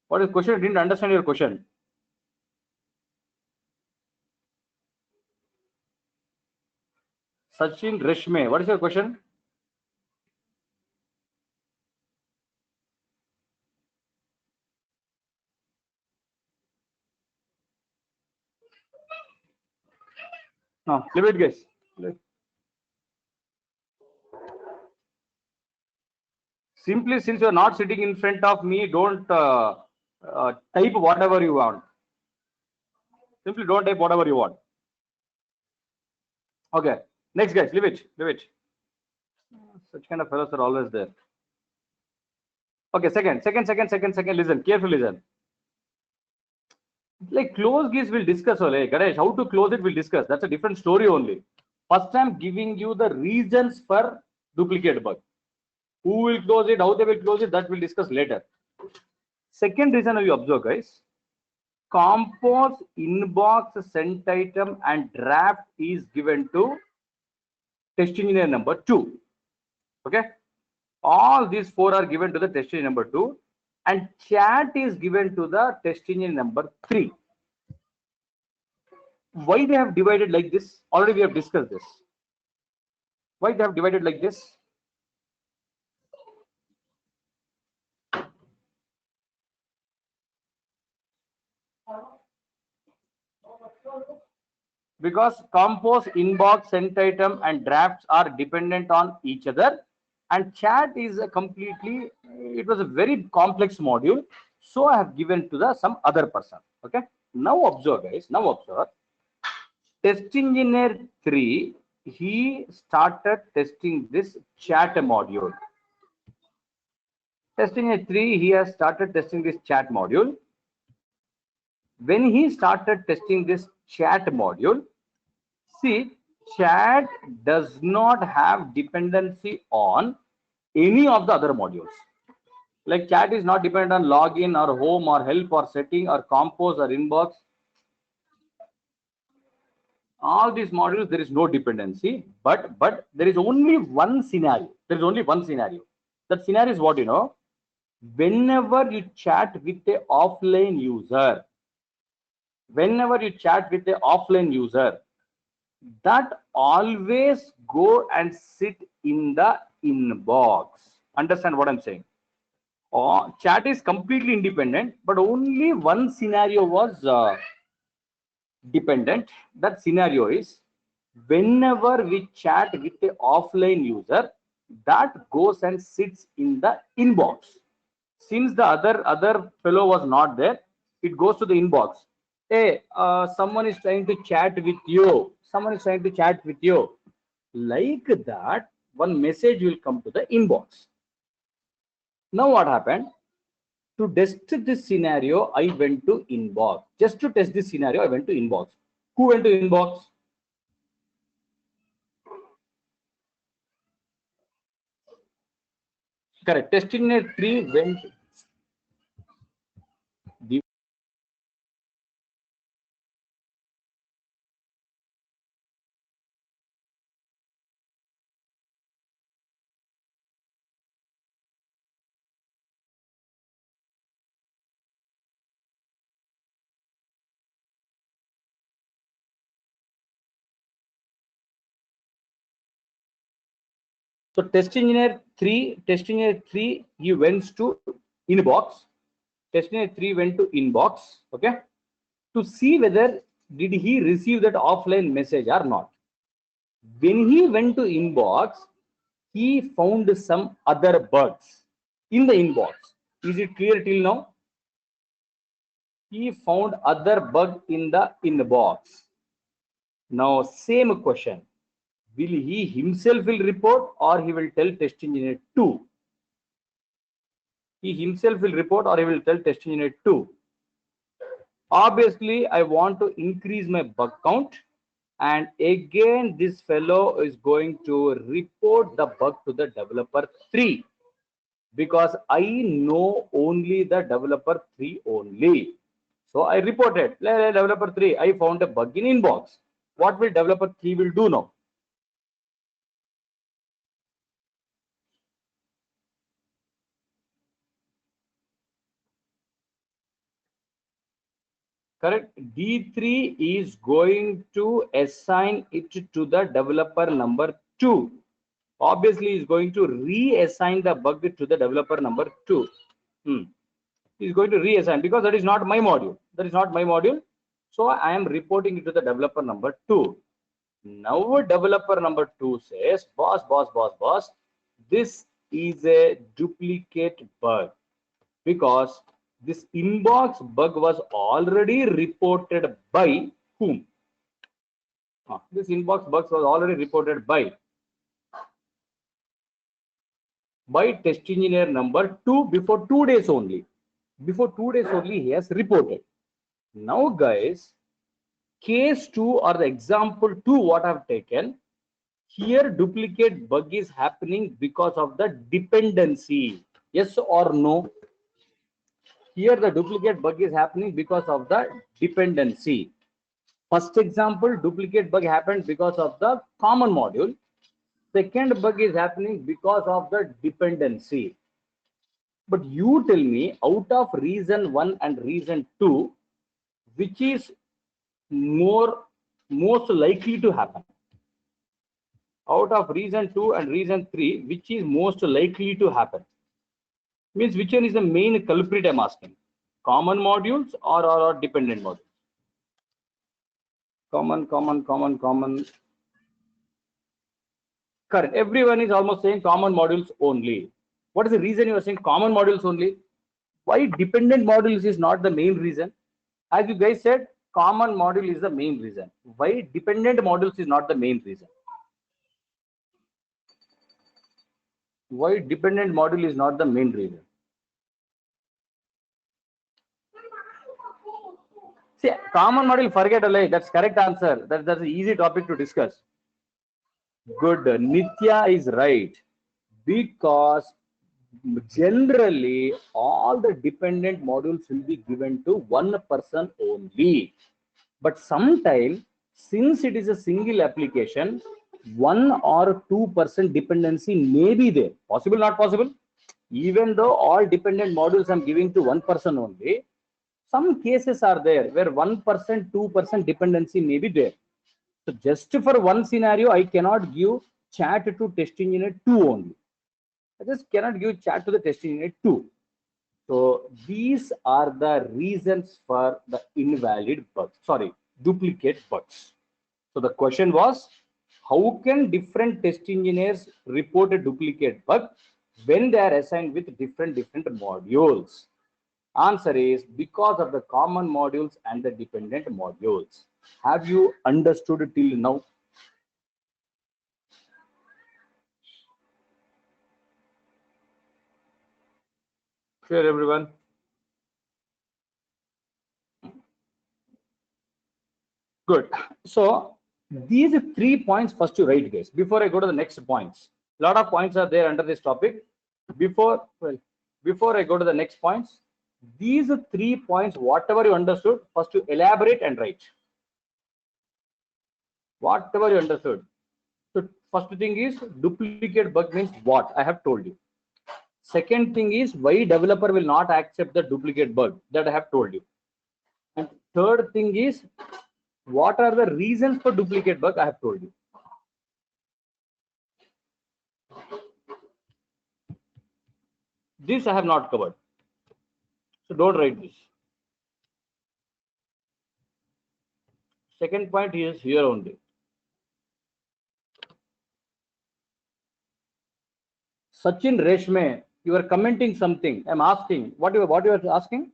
What is the question? I didn't understand your question. Sachin Reshme, what is your question? No, leave it, guys. Simply, since you are not sitting in front of me, don't type whatever you want. Simply don't type whatever you want. Okay, next, guys, leave it. Such kind of fellows are always there. Okay, second, listen, carefully listen. Like close gigs we'll discuss only. Ganesh, how to close it we'll discuss. That's a different story only. First I'm giving you the reasons for duplicate bug. Who will close it, how they will close it, that we'll discuss later. Second reason you observe, guys. Compose, inbox, sent item and draft is given to test engineer number 2. Okay. All these 4 are given to the test engineer number 2 and chat is given to the test engineer number 3. Why they have divided like this? Already we have discussed this. Why they have divided like this? Because compose, inbox, sent item and drafts are dependent on each other and chat is a completely, it was a very complex module, so I have given to the some other person. Okay, now observe, guys, now observe. Test engineer 3 he started testing this chat module. Testing at 3, he has started testing this chat module. When he started testing this chat module, see, chat does not have dependency on any of the other modules. Like chat is not dependent on login or home or help or setting or compose or inbox. All these modules, there is no dependency, but there is only one scenario. There is only one scenario. That scenario is what, you know, whenever you chat with a offline user, that always go and sit in the inbox. Understand what I'm saying? Chat is completely independent, but only one scenario was dependent. That scenario is whenever we chat with the offline user, that goes and sits in the inbox. Since the other fellow was not there, it goes to the inbox. Hey, someone is trying to chat with you. Someone is trying to chat with you. Like that, one message will come to the inbox. Now what happened? To test this scenario, I went to inbox. Just to test this scenario, I went to inbox. Who went to inbox? Correct. Testing net 3 went. So test engineer 3, he went to inbox. Test engineer 3 went to inbox, okay, to see whether did he receive that offline message or not. When he went to inbox, he found some other bugs in the inbox. Is it clear till now? He found other bug in the inbox. Now same question. Will he himself will report or he will tell test engineer 2? He himself will report or he will tell test engineer 2. Obviously, I want to increase my bug count, and again this fellow is going to report the bug to the developer 3 because I know only the developer 3 only. So I reported developer 3, I found a bug in inbox. What will developer 3 will do now? Correct. D3 is going to assign it to the developer number 2. Obviously, is going to reassign the bug to the developer number 2. Is going to reassign because that is not my module. That is not my module. So I am reporting it to the developer number 2. Now developer number 2 says, boss, this is a duplicate bug because this inbox bug was already reported by whom? This inbox bug was already reported by test engineer number 2 before 2 days only. Before 2 days only he has reported. Now guys, case 2 or the example 2 what I've taken, here duplicate bug is happening because of the dependency. Yes or no? Here the duplicate bug is happening because of the dependency. First example, duplicate bug happened because of the common module. Second bug is happening because of the dependency. But you tell me, out of reason 1 and reason 2, which is most likely to happen? Out of reason 2 and reason 3, which is most likely to happen? Means which one is the main culprit I'm asking? Common modules or dependent modules? Common. Correct. Everyone is almost saying common modules only. What is the reason you are saying common modules only? Why dependent modules is not the main reason? As you guys said, common module is the main reason. Why dependent modules is not the main reason? Why dependent module is not the main reason? See, common module, forget alay. That's correct answer. That's an easy topic to discuss. Good. Nitya is right. Because generally all the dependent modules will be given to one person only. But sometimes, since it is a single application, 1 or 2% dependency may be there. Possible, not possible? Even though all dependent modules I'm giving to one person only, some cases are there where 1%, 2% dependency may be there. So just for one scenario, I cannot give chat to test engineer 2 only. I just cannot give chat to the test engineer 2. So these are the reasons for the invalid bugs, sorry, duplicate bugs. So the question was, how can different test engineers report a duplicate bug when they are assigned with different modules? Answer is because of the common modules and the dependent modules. Have you understood till now? Sure, everyone. Good. So these 3 points first you write, guys. Before I go to the next points, a lot of points are there under this topic. Before I go to the next points, these 3 points, whatever you understood, first you elaborate and write. Whatever you understood. So first thing is duplicate bug means what? I have told you. Second thing is why developer will not accept the duplicate bug, that I have told you. And third thing is what are the reasons for duplicate bug, I have told you. This I have not covered. So don't write this. Second point is here only. Sachin Reshme, you are commenting something. I'm asking. What you are asking?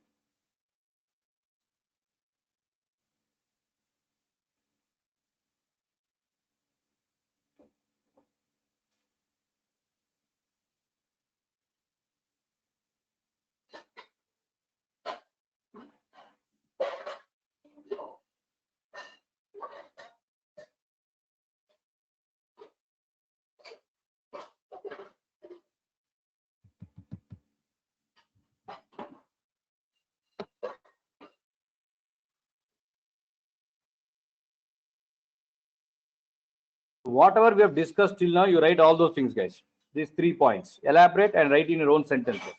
Whatever we have discussed till now, you write all those things, guys. These 3 points. Elaborate and write in your own sentences.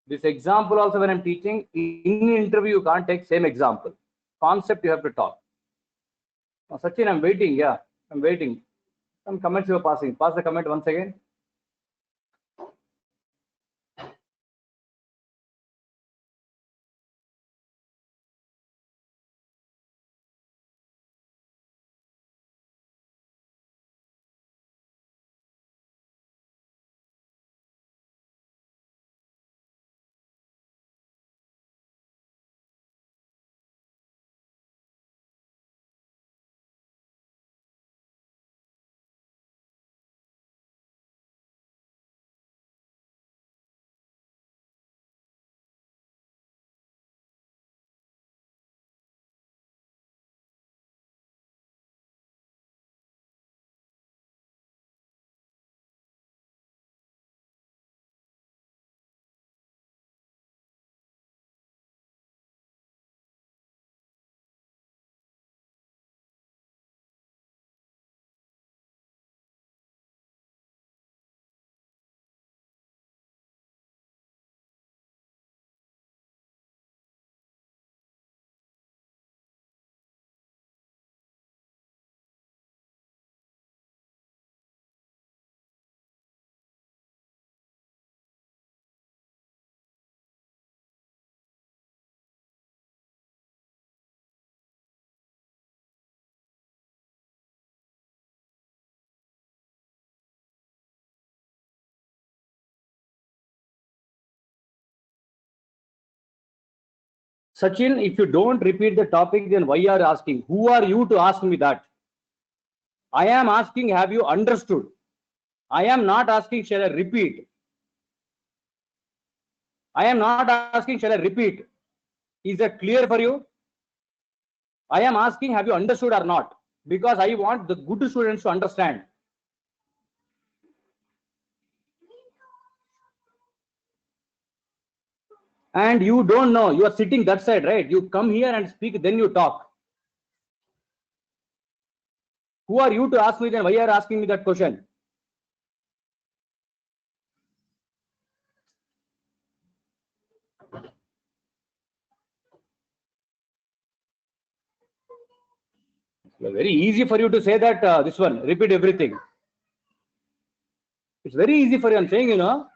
This example also when I'm teaching, in interview you can't take same example. Concept you have to talk. Sachin, I'm waiting. Yeah, I'm waiting. Some comments you are passing. Pass the comment once again. Sachin, if you don't repeat the topic, then why are you asking? Who are you to ask me that? I am asking, have you understood? I am not asking, shall I repeat? I am not asking, shall I repeat? Is that clear for you? I am asking, have you understood or not? Because I want the good students to understand. And you don't know, you are sitting that side, right? You come here and speak, then you talk. Who are you to ask me then? Why are you asking me that question? It's very easy for you to say that this one, repeat everything. It's very easy for you. I'm saying, you know,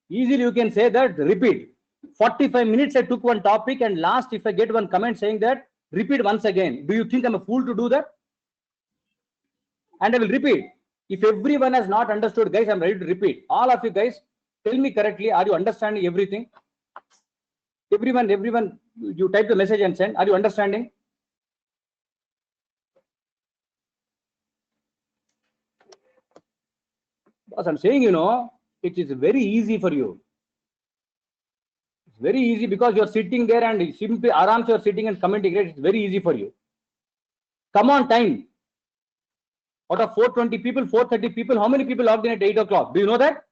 easily you can say that, repeat. 45 minutes I took one topic, and last if I get one comment saying that, repeat once again. Do you think I'm a fool to do that? And I will repeat. If everyone has not understood, guys, I'm ready to repeat. All of you guys, tell me correctly, are you understanding everything? Everyone, you type the message and send. Are you understanding? Because I'm saying, you know, it is very easy for you. It's very easy because you're sitting there and simply arams you're sitting and commenting, right? It's very easy for you. Come on time. Out of 420 people, 430 people, how many people logged in at 8 o'clock? Do you know that?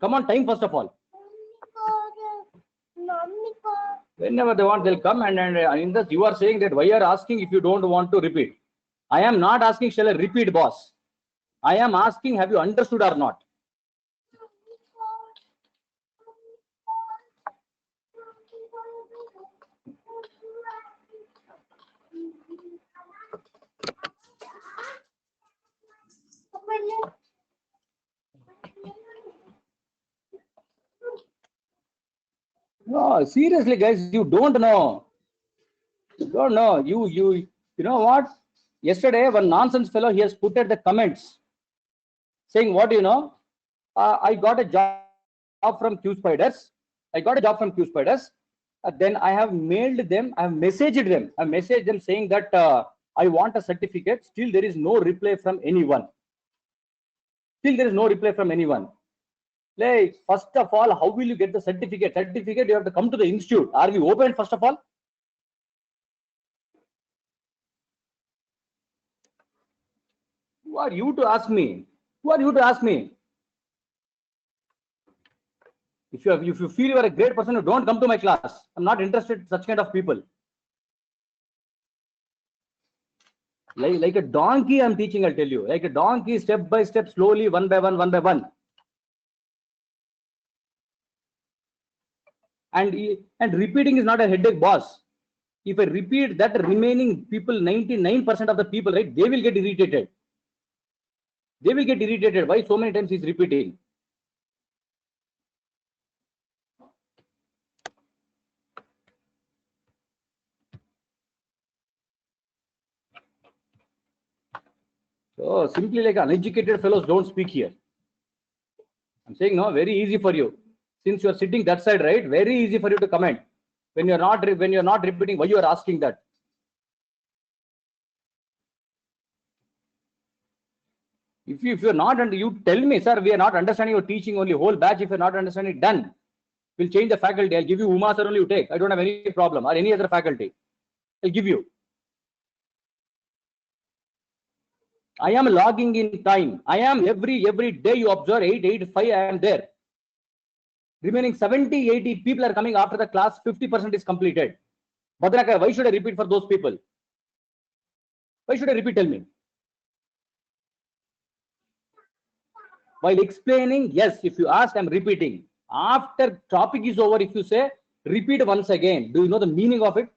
Come on time, first of all. Whenever they want, they'll come, and in this you are saying that why you are asking if you don't want to repeat. I am not asking, shall I repeat, boss? I am asking, have you understood or not? No, seriously, guys, you don't know. You don't know. You know what? Yesterday, one nonsense fellow, he has put at the comments saying, what, you know, I got a job from Q Spiders. I got a job from Q Spiders. Then I have mailed them. I have messaged them. I messaged them saying that I want a certificate. Still, there is no reply from anyone. Still, there is no reply from anyone. Like, first of all, how will you get the certificate? Certificate, you have to come to the institute. Are we open, first of all? Who are you to ask me? Who are you to ask me? If you feel you are a great person, you don't come to my class. I'm not interested in such kind of people. Like a donkey, I'm teaching, I'll tell you. Like a donkey, step by step, slowly, one by one, one by one. And repeating is not a headache, boss. If I repeat, that remaining people, 99% of the people, right, they will get irritated. They will get irritated. Why so many times he's repeating? So simply like uneducated fellows don't speak here. I'm saying, no, very easy for you. Since you are sitting that side, right, very easy for you to comment. When you're not repeating, why you are asking that? If you're not, and you tell me, sir, we are not understanding your teaching, only whole batch. If you're not understanding, done. We'll change the faculty. I'll give you Uma sir only, you take. I don't have any problem, or any other faculty. I'll give you. I am logging in time. I am every day you observe 8:85. I am there. Remaining 70, 80 people are coming after the class. 50% is completed. Bhadraka, why should I repeat for those people? Why should I repeat? Tell me. While explaining, yes, if you ask, I'm repeating. After topic is over, if you say, repeat once again. Do you know the meaning of it?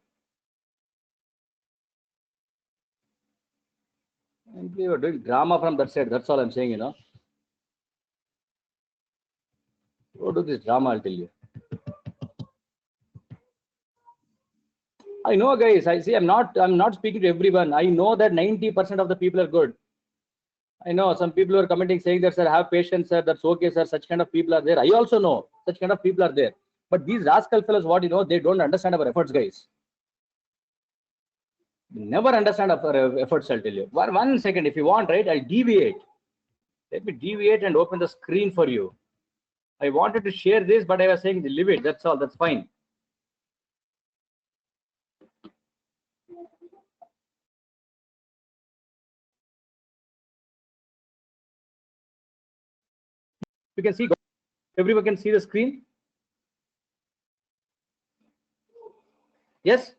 Simply you're doing drama from that side. That's all I'm saying, you know. Go do this drama, I'll tell you. I know, guys. I see. I'm not speaking to everyone. I know that 90% of the people are good. I know some people are commenting saying that, sir, have patience, sir. That's okay, sir. Such kind of people are there. I also know such kind of people are there. But these rascal fellows, what you know, they don't understand our efforts, guys. Never understand our efforts, I'll tell you. One second, if you want, right, I'll deviate. Let me deviate and open the screen for you. I wanted to share this, but I was saying leave it. That's all. That's fine. You can see, everyone can see the screen. Yes.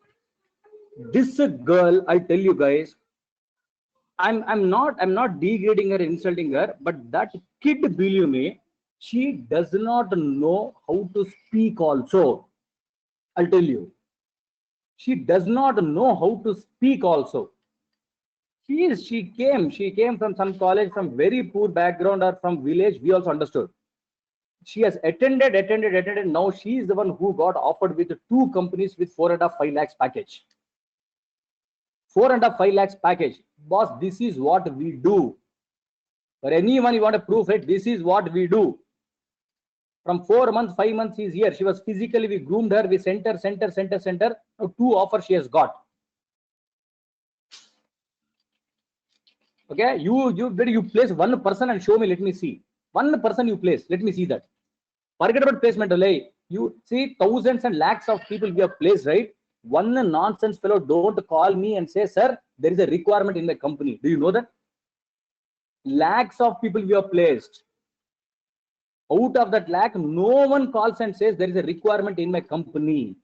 This girl, I tell you guys, I'm not degrading her, insulting her, but that kid, believe me, she does not know how to speak also. I'll tell you. She does not know how to speak also. She came from some college, from very poor background or from village. We also understood. She has attended. Now she is the one who got offered with two companies with 4.5 lakhs package. 4.5 lakhs package. Boss, this is what we do. For anyone you want to prove it, this is what we do. From 4 months, 5 months, she's here. She was physically, we groomed her, we sent her. Now 2 offers she has got. Okay, you place one person and show me, let me see. One person you place, let me see that. Forget about placement. You see thousands and lakhs of people we have placed, right? One nonsense fellow don't call me and say, sir, there is a requirement in my company. Do you know that? Lakhs of people we have placed. Out of that lakh, no one calls and says there is a requirement in my company.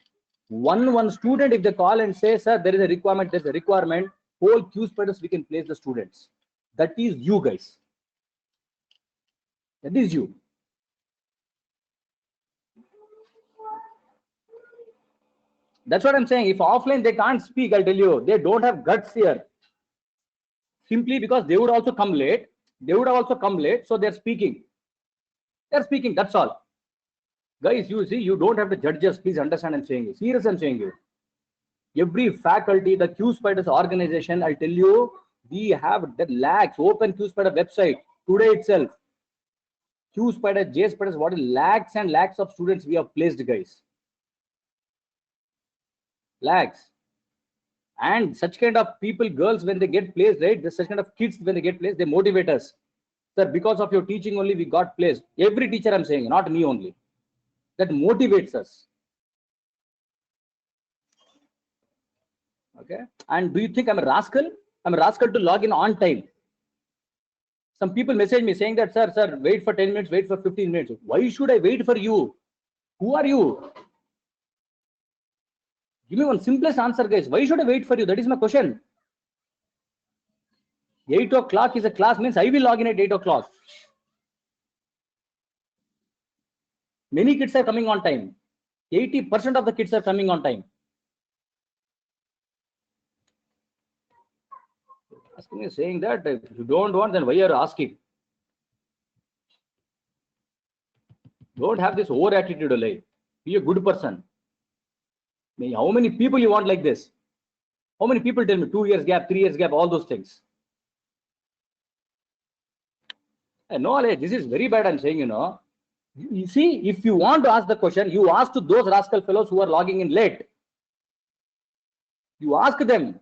One student, if they call and say, sir, there is a requirement, there's a requirement, whole queue spreaders we can place the students. That is you guys. That is you. That's what I'm saying. If offline they can't speak, I'll tell you, they don't have guts here. Simply because they would also come late. They would also come late, so they're speaking. They're speaking, that's all. Guys, you see, you don't have to judge us. Please understand I'm saying you. Serious I'm saying you. Every faculty, the Q Spiders organization, I'll tell you, we have the lakhs, open Q Spider website today itself. Q Spider, J Spiders, what is lakhs and lakhs of students we have placed, guys. Lakhs. And such kind of people, girls, when they get placed, right? The such kind of kids, when they get placed, they motivate us. Sir, because of your teaching only, we got placed. Every teacher I'm saying, not me only. That motivates us. Okay. And do you think I'm a rascal? I'm a rascal to log in on time. Some people message me saying that, sir, wait for 10 minutes, wait for 15 minutes. Why should I wait for you? Who are you? Give me one simplest answer, guys. Why should I wait for you? That is my question. 8 o'clock is a class, means I will log in at 8 o'clock. Many kids are coming on time. 80% of the kids are coming on time. Asking is saying that if you don't want, then why are you asking? Don't have this over attitude, like. Be a good person. How many people you want like this? How many people tell me 2 years gap, 3 years gap, all those things? No, this is very bad. I'm saying, you see, if you want to ask the question, you ask to those rascal fellows who are logging in late. You ask them,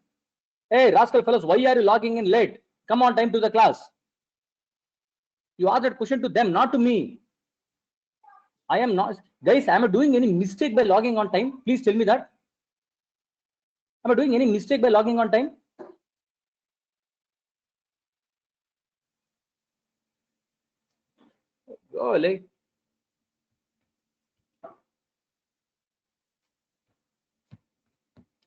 hey, rascal fellows, why are you logging in late? Come on time to the class. You ask that question to them, not to me. I am not, guys, am I doing any mistake by logging on time? Please tell me that. Am I doing any mistake by logging on time? Oh, like.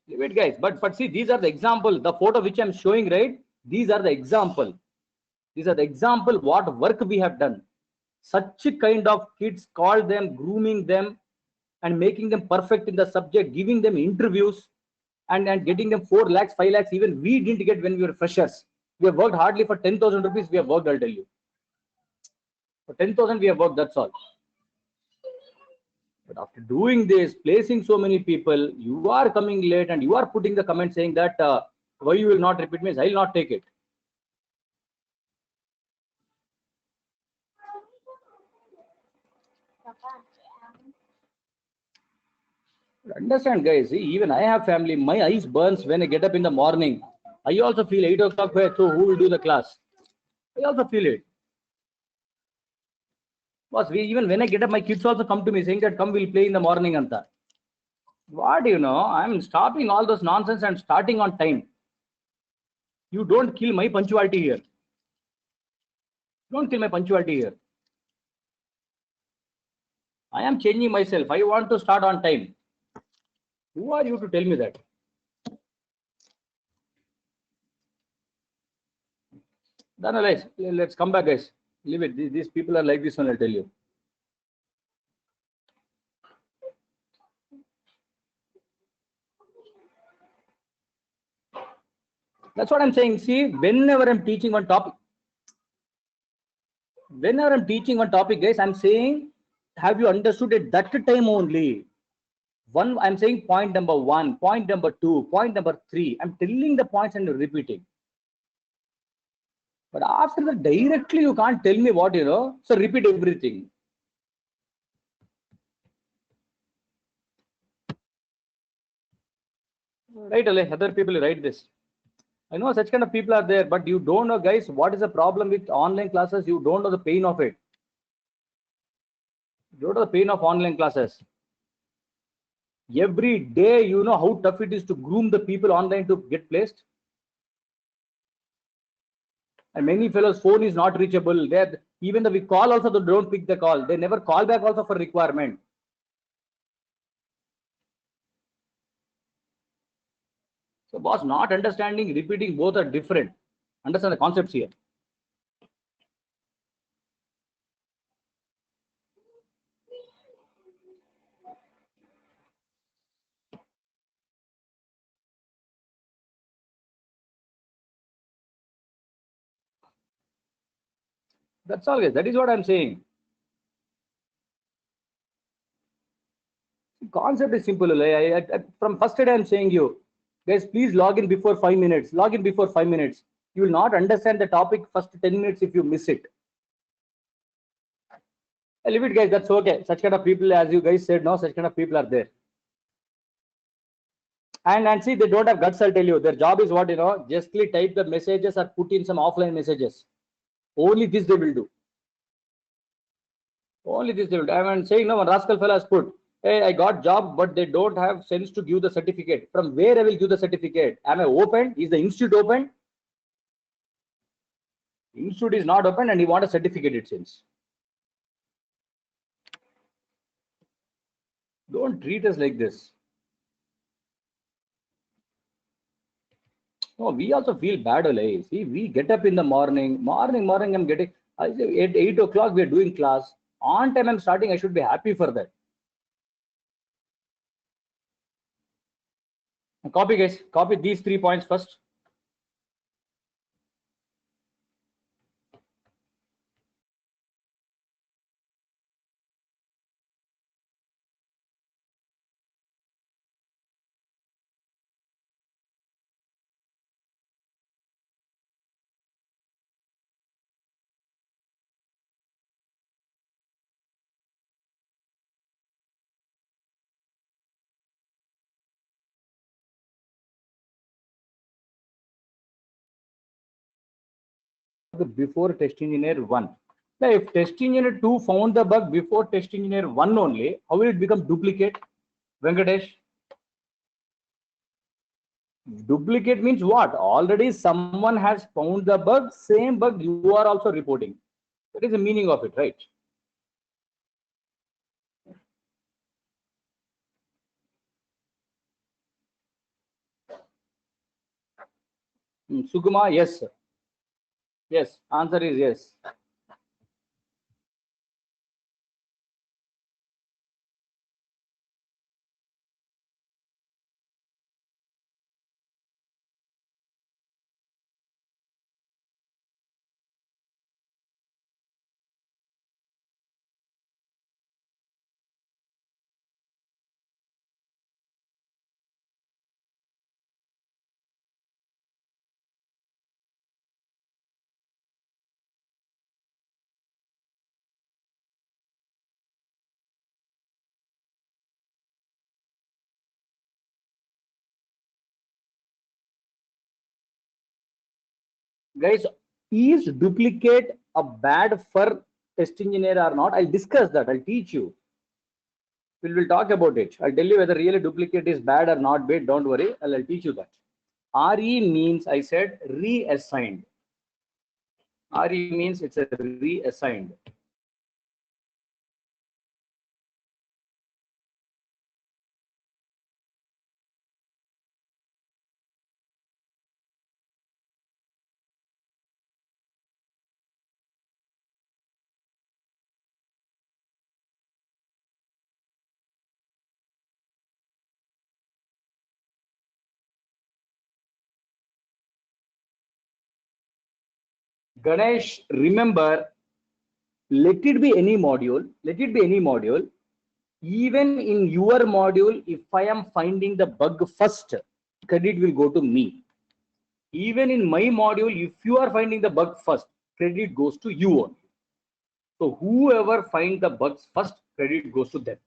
Wait, guys, but see, these are the example. The photo which I'm showing, right? These are the example. These are the example what work we have done. Such a kind of kids, call them, grooming them, and making them perfect in the subject, giving them interviews, and getting them 4 lakhs, 5 lakhs. Even we didn't get when we were freshers. We have worked hardly for 10,000 rupees. We have worked, I'll tell you. For 10,000, we have worked. That's all. But after doing this, placing so many people, you are coming late and you are putting the comment saying that why you will not repeat means I will not take it. Understand, guys. See, even I have family. My eyes burns when I get up in the morning. I also feel 8 o'clock. So who will do the class? I also feel it. Boss, even when I get up, my kids also come to me saying that come, we'll play in the morning. Anta. What do you know? I'm stopping all those nonsense and starting on time. You don't kill my punctuality here. Don't kill my punctuality here. I am changing myself. I want to start on time. Who are you to tell me that? Then let's come back, guys. Leave it. These people are like this one, I'll tell you. That's what I'm saying. See, whenever I'm teaching one topic, guys, I'm saying, have you understood at that time only? I'm saying point number 1, point number 2, point number 3. I'm telling the points and repeating. But after that, directly you can't tell me what you know. So repeat everything. Right, Ale, other people write this. I know such kind of people are there, but you don't know, guys, what is the problem with online classes? You don't know the pain of it. You don't know the pain of online classes. Every day, you know how tough it is to groom the people online to get placed. And many fellows' phone is not reachable. Even the we call also, they don't pick the call. They never call back also for requirement. So, boss, not understanding, repeating, both are different. Understand the concepts here. That's all, guys. That is what I'm saying. Concept is simple. From first day, I'm saying you, guys, please log in before 5 minutes. Log in before 5 minutes. You will not understand the topic first 10 minutes if you miss it. I leave it, guys. That's okay. Such kind of people, as you guys said, no, such kind of people are there. And see, they don't have guts. I'll tell you. Their job is what, just type the messages or put in some offline messages. Only this they will do. Only this they will do. I'm saying, no, one rascal fellow has put, hey, I got job, but they don't have sense to give the certificate. From where I will give the certificate? Am I open? Is the institute open? Institute is not open and you want a certificate, it seems. Don't treat us like this. No, we also feel bad, Olay. See, we get up in the morning, I'm getting, I say at 8 o'clock, we are doing class. On time, I'm starting, I should be happy for that. Copy, guys. Copy these 3 points first. Before test engineer 1. Now, if test engineer 2 found the bug before test engineer 1 only, how will it become duplicate? Venkatesh? Duplicate means what? Already someone has found the bug, same bug you are also reporting. That is the meaning of it, right? Suguma, yes. Yes, answer is yes. Guys, is duplicate a bad for test engineer or not? I'll discuss that. I'll teach you. We will talk about it. I'll tell you whether really duplicate is bad or not bad. Don't worry. I'll teach you that. RE means, I said, reassigned. RE means it's a reassigned. Ganesh, remember, let it be any module. Let it be any module. Even in your module, if I am finding the bug first, credit will go to me. Even in my module, if you are finding the bug first, credit goes to you only. So whoever finds the bugs first, credit goes to them.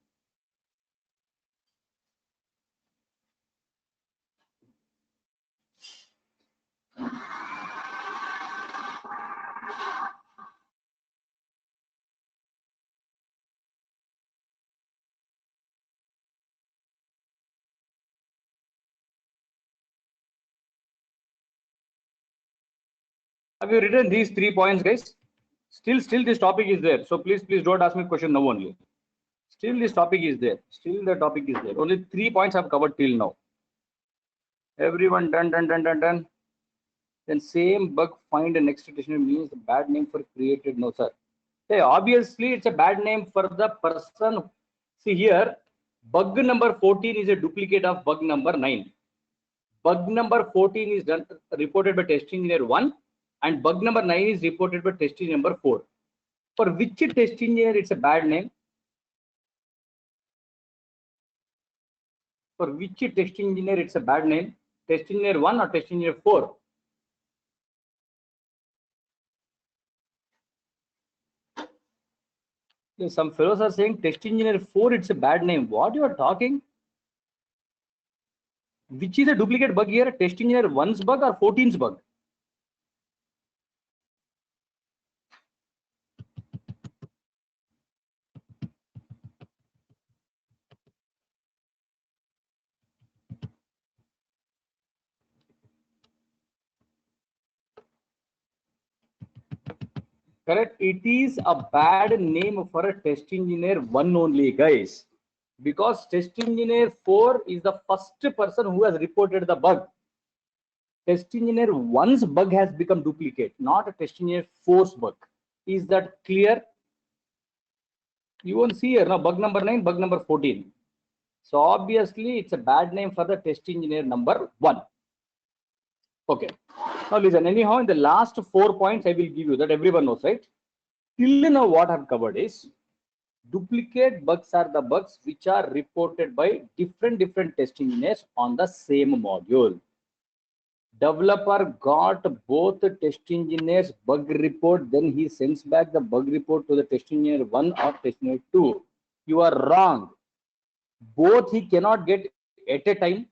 Have you written these 3 points, guys? Still this topic is there. So please don't ask me question now only. Still this topic is there. Still the topic is there. Only 3 points I've covered till now. Everyone done. Then same bug find a next edition means the bad name for created. No, sir. Hey, obviously it's a bad name for the person. See here, bug number 14 is a duplicate of bug number 9. Bug number 14 is done reported by test engineer 1 and bug number 9 is reported by test engineer number 4. For which test engineer it's a bad name? For which test engineer it's a bad name? Test engineer 1 or test engineer 4? Some fellows are saying test engineer 4 it's a bad name. What you are talking? Which is a duplicate bug here? Test engineer 1's bug or 14's bug? Correct. It is a bad name for a test engineer 1 only, guys. Because test engineer 4 is the first person who has reported the bug. Test engineer 1's bug has become duplicate, not a test engineer 4's bug. Is that clear? You won't see here now bug number 9, bug number 14. So obviously it's a bad name for the test engineer number 1. Okay. Now listen, anyhow, in the last 4 points I will give you that everyone knows, right? Till now what I've covered is duplicate bugs are the bugs which are reported by different test engineers on the same module. Developer got both test engineers bug report, then he sends back the bug report to the test engineer 1 or test engineer 2. You are wrong. Both he cannot get at a time.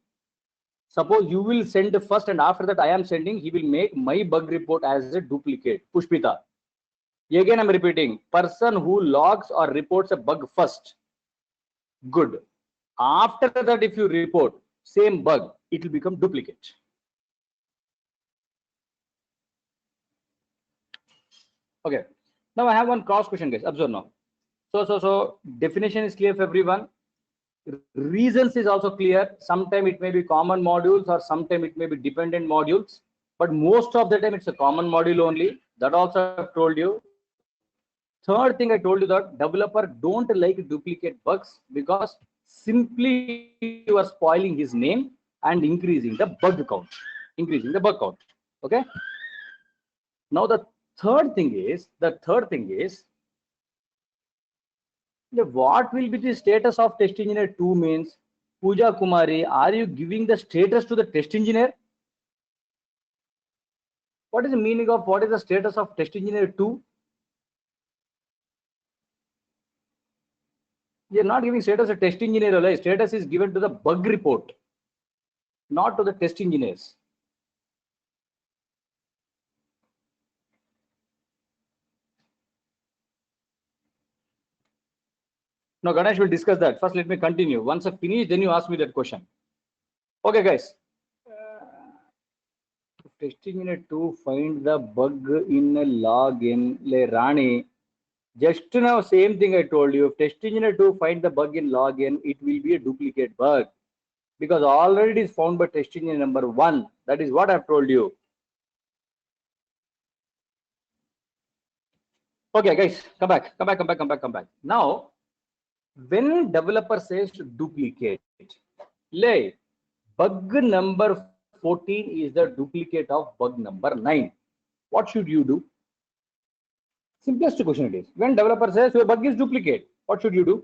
Suppose you will send first and after that I am sending, he will make my bug report as a duplicate. Pushpita. Again I'm repeating, person who logs or reports a bug first, good. After that if you report same bug, it will become duplicate. Okay. Now I have one cross question, guys. Observe now. So definition is clear for everyone. Reasons is also clear. Sometimes it may be common modules or sometimes it may be dependent modules, but most of the time it's a common module only. That also I've told you. Third thing I told you that developer don't like duplicate bugs because simply you are spoiling his name and increasing the bug count. Okay. Now the third thing is what will be the status of test engineer 2 means? Pooja Kumari, are you giving the status to the test engineer? What is the meaning of what is the status of test engineer 2? You are not giving status to test engineer. Status is given to the bug report, not to the test engineers. No, Ganesh will discuss that. First, let me continue. Once I finish, then you ask me that question. Okay, guys. Testing unit to find the bug in a login. Le Rani. Just now, same thing I told you. If testing unit to find the bug in login, it will be a duplicate bug because already it is found by testing unit number 1. That is what I've told you. Okay, guys, come back. Now, when developer says to duplicate, lay bug number 14 is the duplicate of bug number 9. What should you do? Simplest question it is. When developer says your bug is duplicate, what should you do?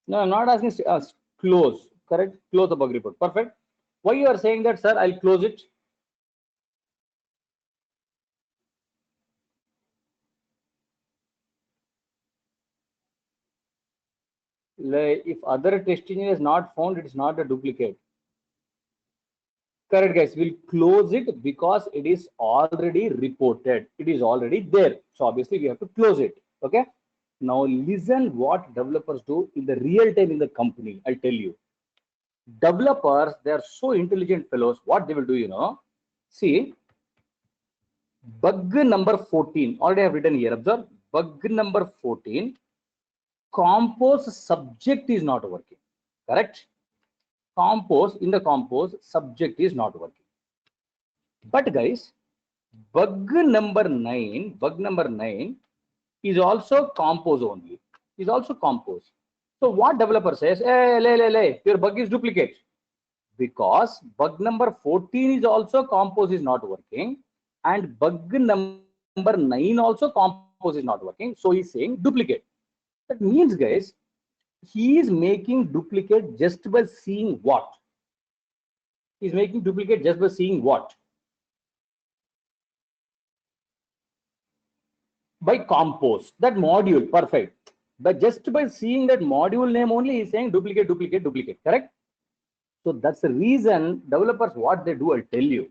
No, I'm not asking us close. Correct? Close the bug report. Perfect. Why you are saying that, sir? I'll close it. If other testing is not found, it's not a duplicate. Correct, guys. We'll close it because it is already reported. It is already there. So obviously we have to close it. Okay. Now listen what developers do in the real time in the company. I'll tell you. Developers, they are so intelligent fellows. What they will do, you know. See, bug number 14. Already I have written here. Observe. Bug number 14. Compose subject is not working. Correct? Compose, in the compose, subject is not working. But guys, bug number 9 is also compose only. Is also compose. So what developer says, hey, your bug is duplicate. Because bug number 14 is also compose is not working. And bug number 9 also compose is not working. So he's saying duplicate. That means, guys, he is making duplicate just by seeing what? He's making duplicate just by seeing what? By compose, that module, perfect. But just by seeing that module name only, he's saying duplicate, correct? So that's the reason developers, what they do, I'll tell you.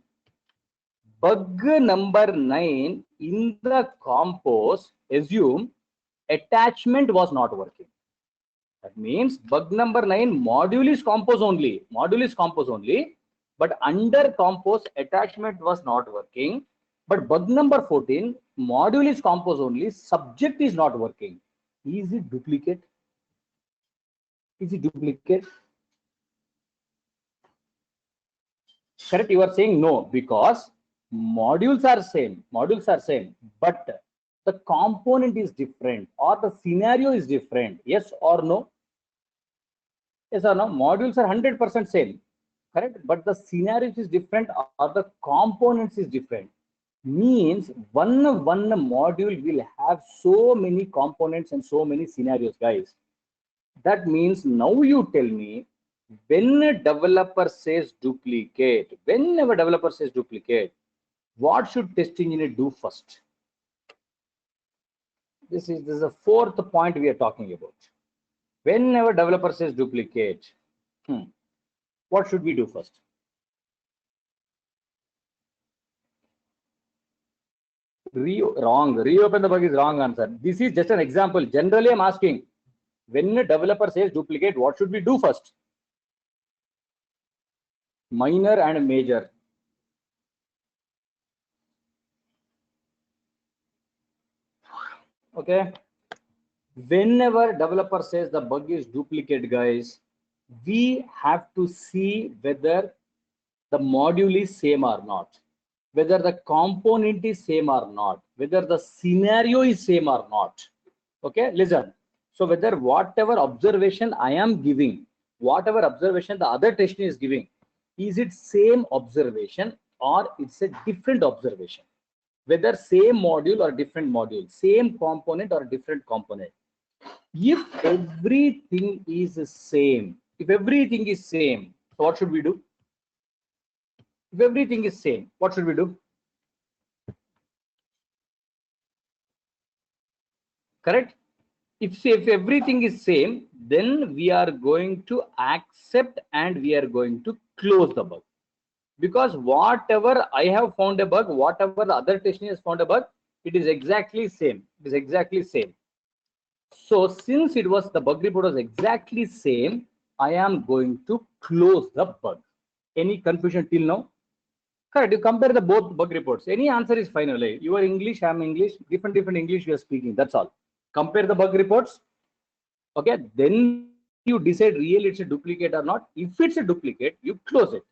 Bug number 9 in the compose, assume attachment was not working. That means bug number 9 module is compose only. But under compose attachment was not working. But bug number 14 module is compose only. Subject is not working. Is it duplicate? Correct. You are saying no because modules are same. But the component is different or the scenario is different. Yes or no? Yes or no? Modules are 100% same, correct? But the scenario is different or the components is different. Means one module will have so many components and so many scenarios, guys. That means now you tell me, when a developer says duplicate, whenever developer says duplicate, what should testing unit do first? This is the fourth point we are talking about. Whenever developer says duplicate, what should we do first? Wrong. Reopen the bug is wrong answer. This is just an example. Generally, I'm asking, when a developer says duplicate, what should we do first? Minor and major. Okay. Whenever developer says the bug is duplicate, guys, we have to see whether the module is same or not, whether the component is same or not, whether the scenario is same or not. Okay, listen. So whether whatever observation I am giving, whatever observation the other tester is giving, is it same observation or it's a different observation? Whether same module or different module, same component or different component. If everything is same, so what should we do? If everything is same, what should we do? Correct? If everything is same, then we are going to accept and we are going to close the bug. Because whatever I have found a bug, whatever the other technician has found a bug, it is exactly same. It is exactly same. So since it was the bug report was exactly same, I am going to close the bug. Any confusion till now? Correct. You compare the both bug reports. Any answer is fine. Only. You are English, I am English. Different English you are speaking. That's all. Compare the bug reports. Okay. Then you decide really it's a duplicate or not. If it's a duplicate, you close it.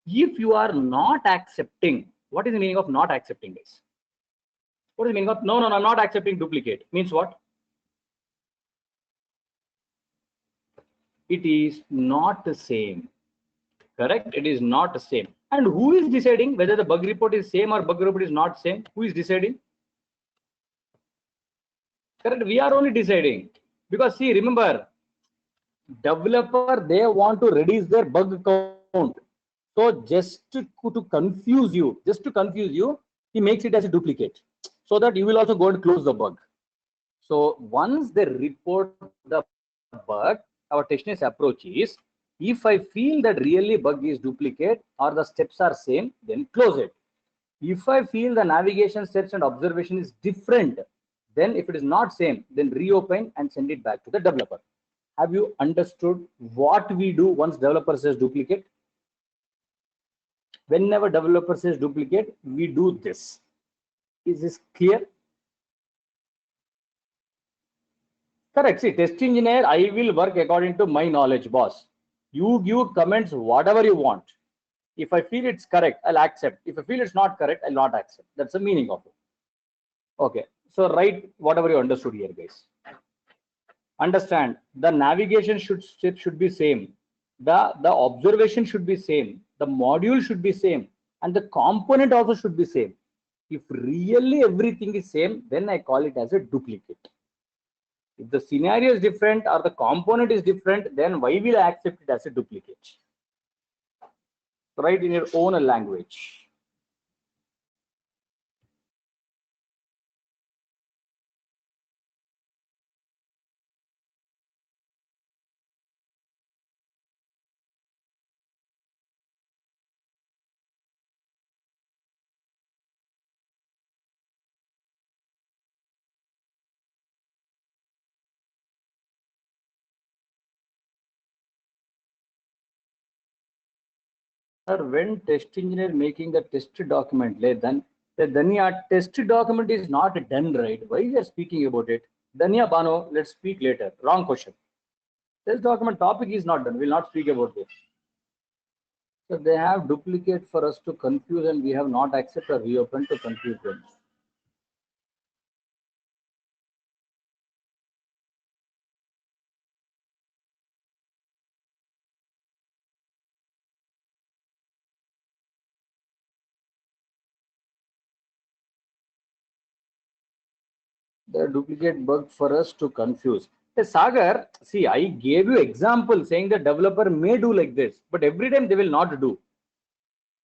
If you are not accepting, what is the meaning of not accepting this? What is the meaning of no, I'm not accepting duplicate? Means what? It is not the same. Correct? It is not the same. And who is deciding whether the bug report is same or bug report is not same? Who is deciding? Correct? We are only deciding. Because see, remember, developer, they want to reduce their bug count. So just to confuse you, he makes it as a duplicate so that you will also go and close the bug. So once they report the bug, our technician's approach is, if I feel that really bug is duplicate or the steps are same, then close it. If I feel the navigation steps and observation is different, then if it is not same, then reopen and send it back to the developer. Have you understood what we do once developer says duplicate? Whenever developer says duplicate, we do this. Is this clear? Correct. See, test engineer, I will work according to my knowledge, boss. You give comments whatever you want. If I feel it's correct, I'll accept. If I feel it's not correct, I'll not accept. That's the meaning of it. Okay. So write whatever you understood here, guys. Understand the navigation should be same. The observation should be same. The module should be same, and the component also should be same. If really everything is same, then I call it as a duplicate. If the scenario is different or the component is different, then why will I accept it as a duplicate? Write in your own language. Sir, when test engineer making the test document, then your test document is not done right. Why you are speaking about it? Danya Bano, let's speak later. Wrong question. Test document topic is not done. We'll not speak about this. So they have duplicate for us to confuse, and we have not accept or reopen to confuse them. The duplicate bug for us to confuse. Hey, Sagar, see, I gave you example saying the developer may do like this, but every time they will not do.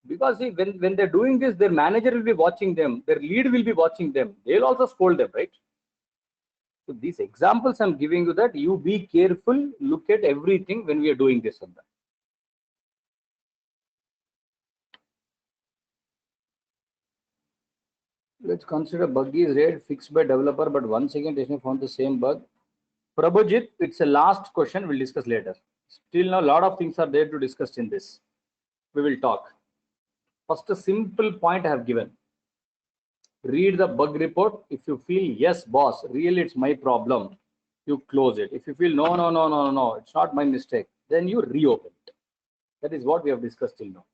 Because see, when they're doing this, their manager will be watching them, their lead will be watching them. They'll also scold them, right? So these examples I'm giving you, that you be careful, look at everything when we are doing this and that. Let's consider bug is raid fixed by developer, but once again technician found the same bug. Prabhajit, it's a last question. We'll discuss later. Still now, a lot of things are there to discuss in this. We will talk. First, a simple point I have given. Read the bug report. If you feel, yes, boss, really it's my problem, you close it. If you feel, no, it's not my mistake, then you reopen it. That is what we have discussed till now.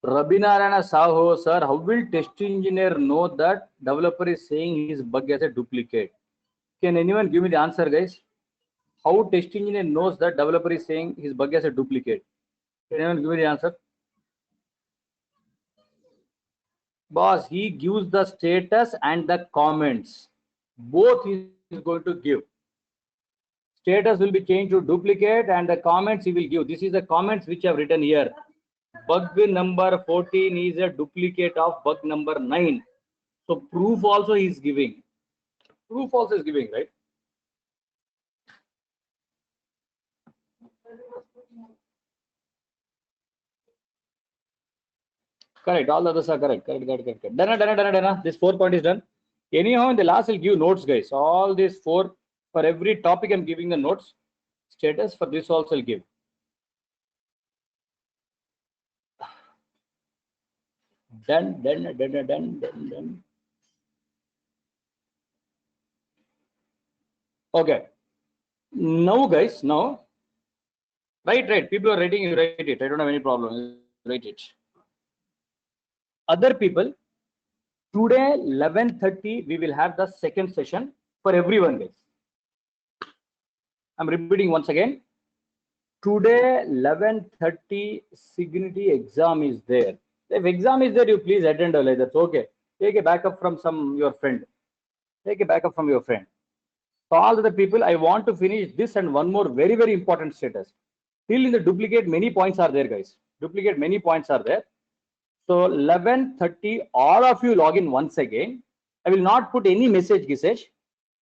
Rabinarana Saho, sir, how will test engineer know that developer is saying his bug as a duplicate? Can anyone give me the answer, guys? How test engineer knows that developer is saying his bug as a duplicate? Can anyone give me the answer? Boss, he gives the status and the comments. Both he is going to give. Status will be changed to duplicate and the comments he will give. This is the comments which I have written here. Bug number 14 is a duplicate of bug number 9. So proof also he is giving. Proof also is giving, right? Correct. All the others are correct. Correct. Done. This 4 point is done. Anyhow, in the last, I'll give notes, guys. All these 4 for every topic, I'm giving the notes. Status for this also I'll give. Done. Okay. Now, guys, now. Right. People are writing, you write it. I don't have any problem. Write it. Other people, today 11:30 we will have the second session for everyone, guys. I'm repeating once again. Today 11:30 Signity exam is there. If exam is there, you please attend. That's okay. Take a backup from your friend. Take a backup from your friend. So all the people, I want to finish this and one more very important status. Still in the duplicate, many points are there, guys. Duplicate, many points are there. So 11:30, all of you log in once again. I will not put any message, Gisesh,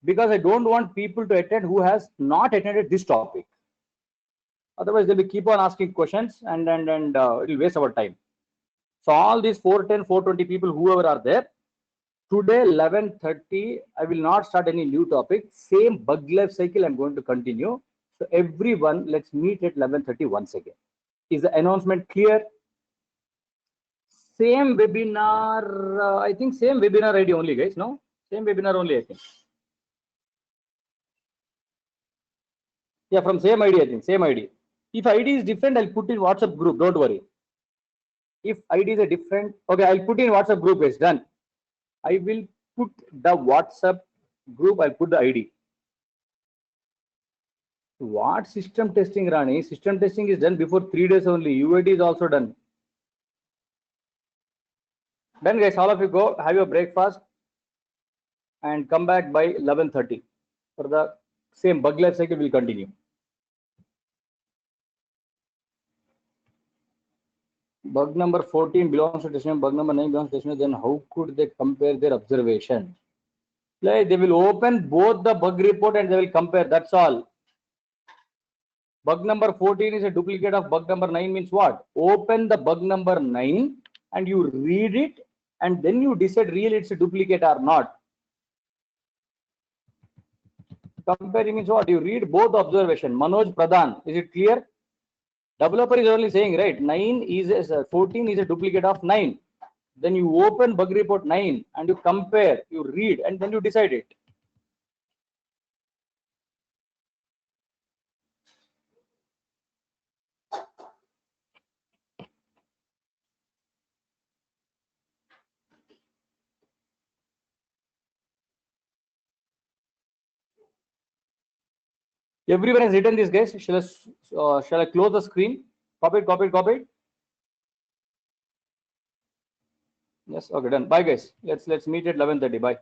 because I don't want people to attend who has not attended this topic. Otherwise, they will keep on asking questions and it will waste our time. So all these 410, 420 people, whoever are there, today 11:30, I will not start any new topic. Same bug life cycle I'm going to continue. So everyone, let's meet at 11:30 once again. Is the announcement clear? Same webinar, I think same webinar ID only, guys. No, same webinar only, I think. Yeah, from same ID, I think, same ID. If ID is different, I'll put in WhatsApp group. Don't worry. If ID is a different, okay, I'll put in WhatsApp group. It's done. I will put the WhatsApp group. I'll put the ID. What system testing, Rani? System testing is done before 3 days only. UAT is also done. Then, guys, all of you go have your breakfast and come back by 11:30 for the same bug life cycle. Will continue. Bug number 14 belongs to testing, bug number 9 belongs to testing, then how could they compare their observation? Like they will open both the bug report and they will compare, that's all. Bug number 14 is a duplicate of bug number 9 means what? Open the bug number 9 and you read it and then you decide really it's a duplicate or not. Comparing means what? You read both observation. Manoj Pradhan, is it clear? Developer is only saying, right, 14 is a duplicate of 9. Then you open bug report 9 and you compare, you read, and then you decide it. Everyone has written this, guys. Shall I close the screen? Copy it. Yes, okay, done. Bye, guys. Let's meet at 11:30. Bye.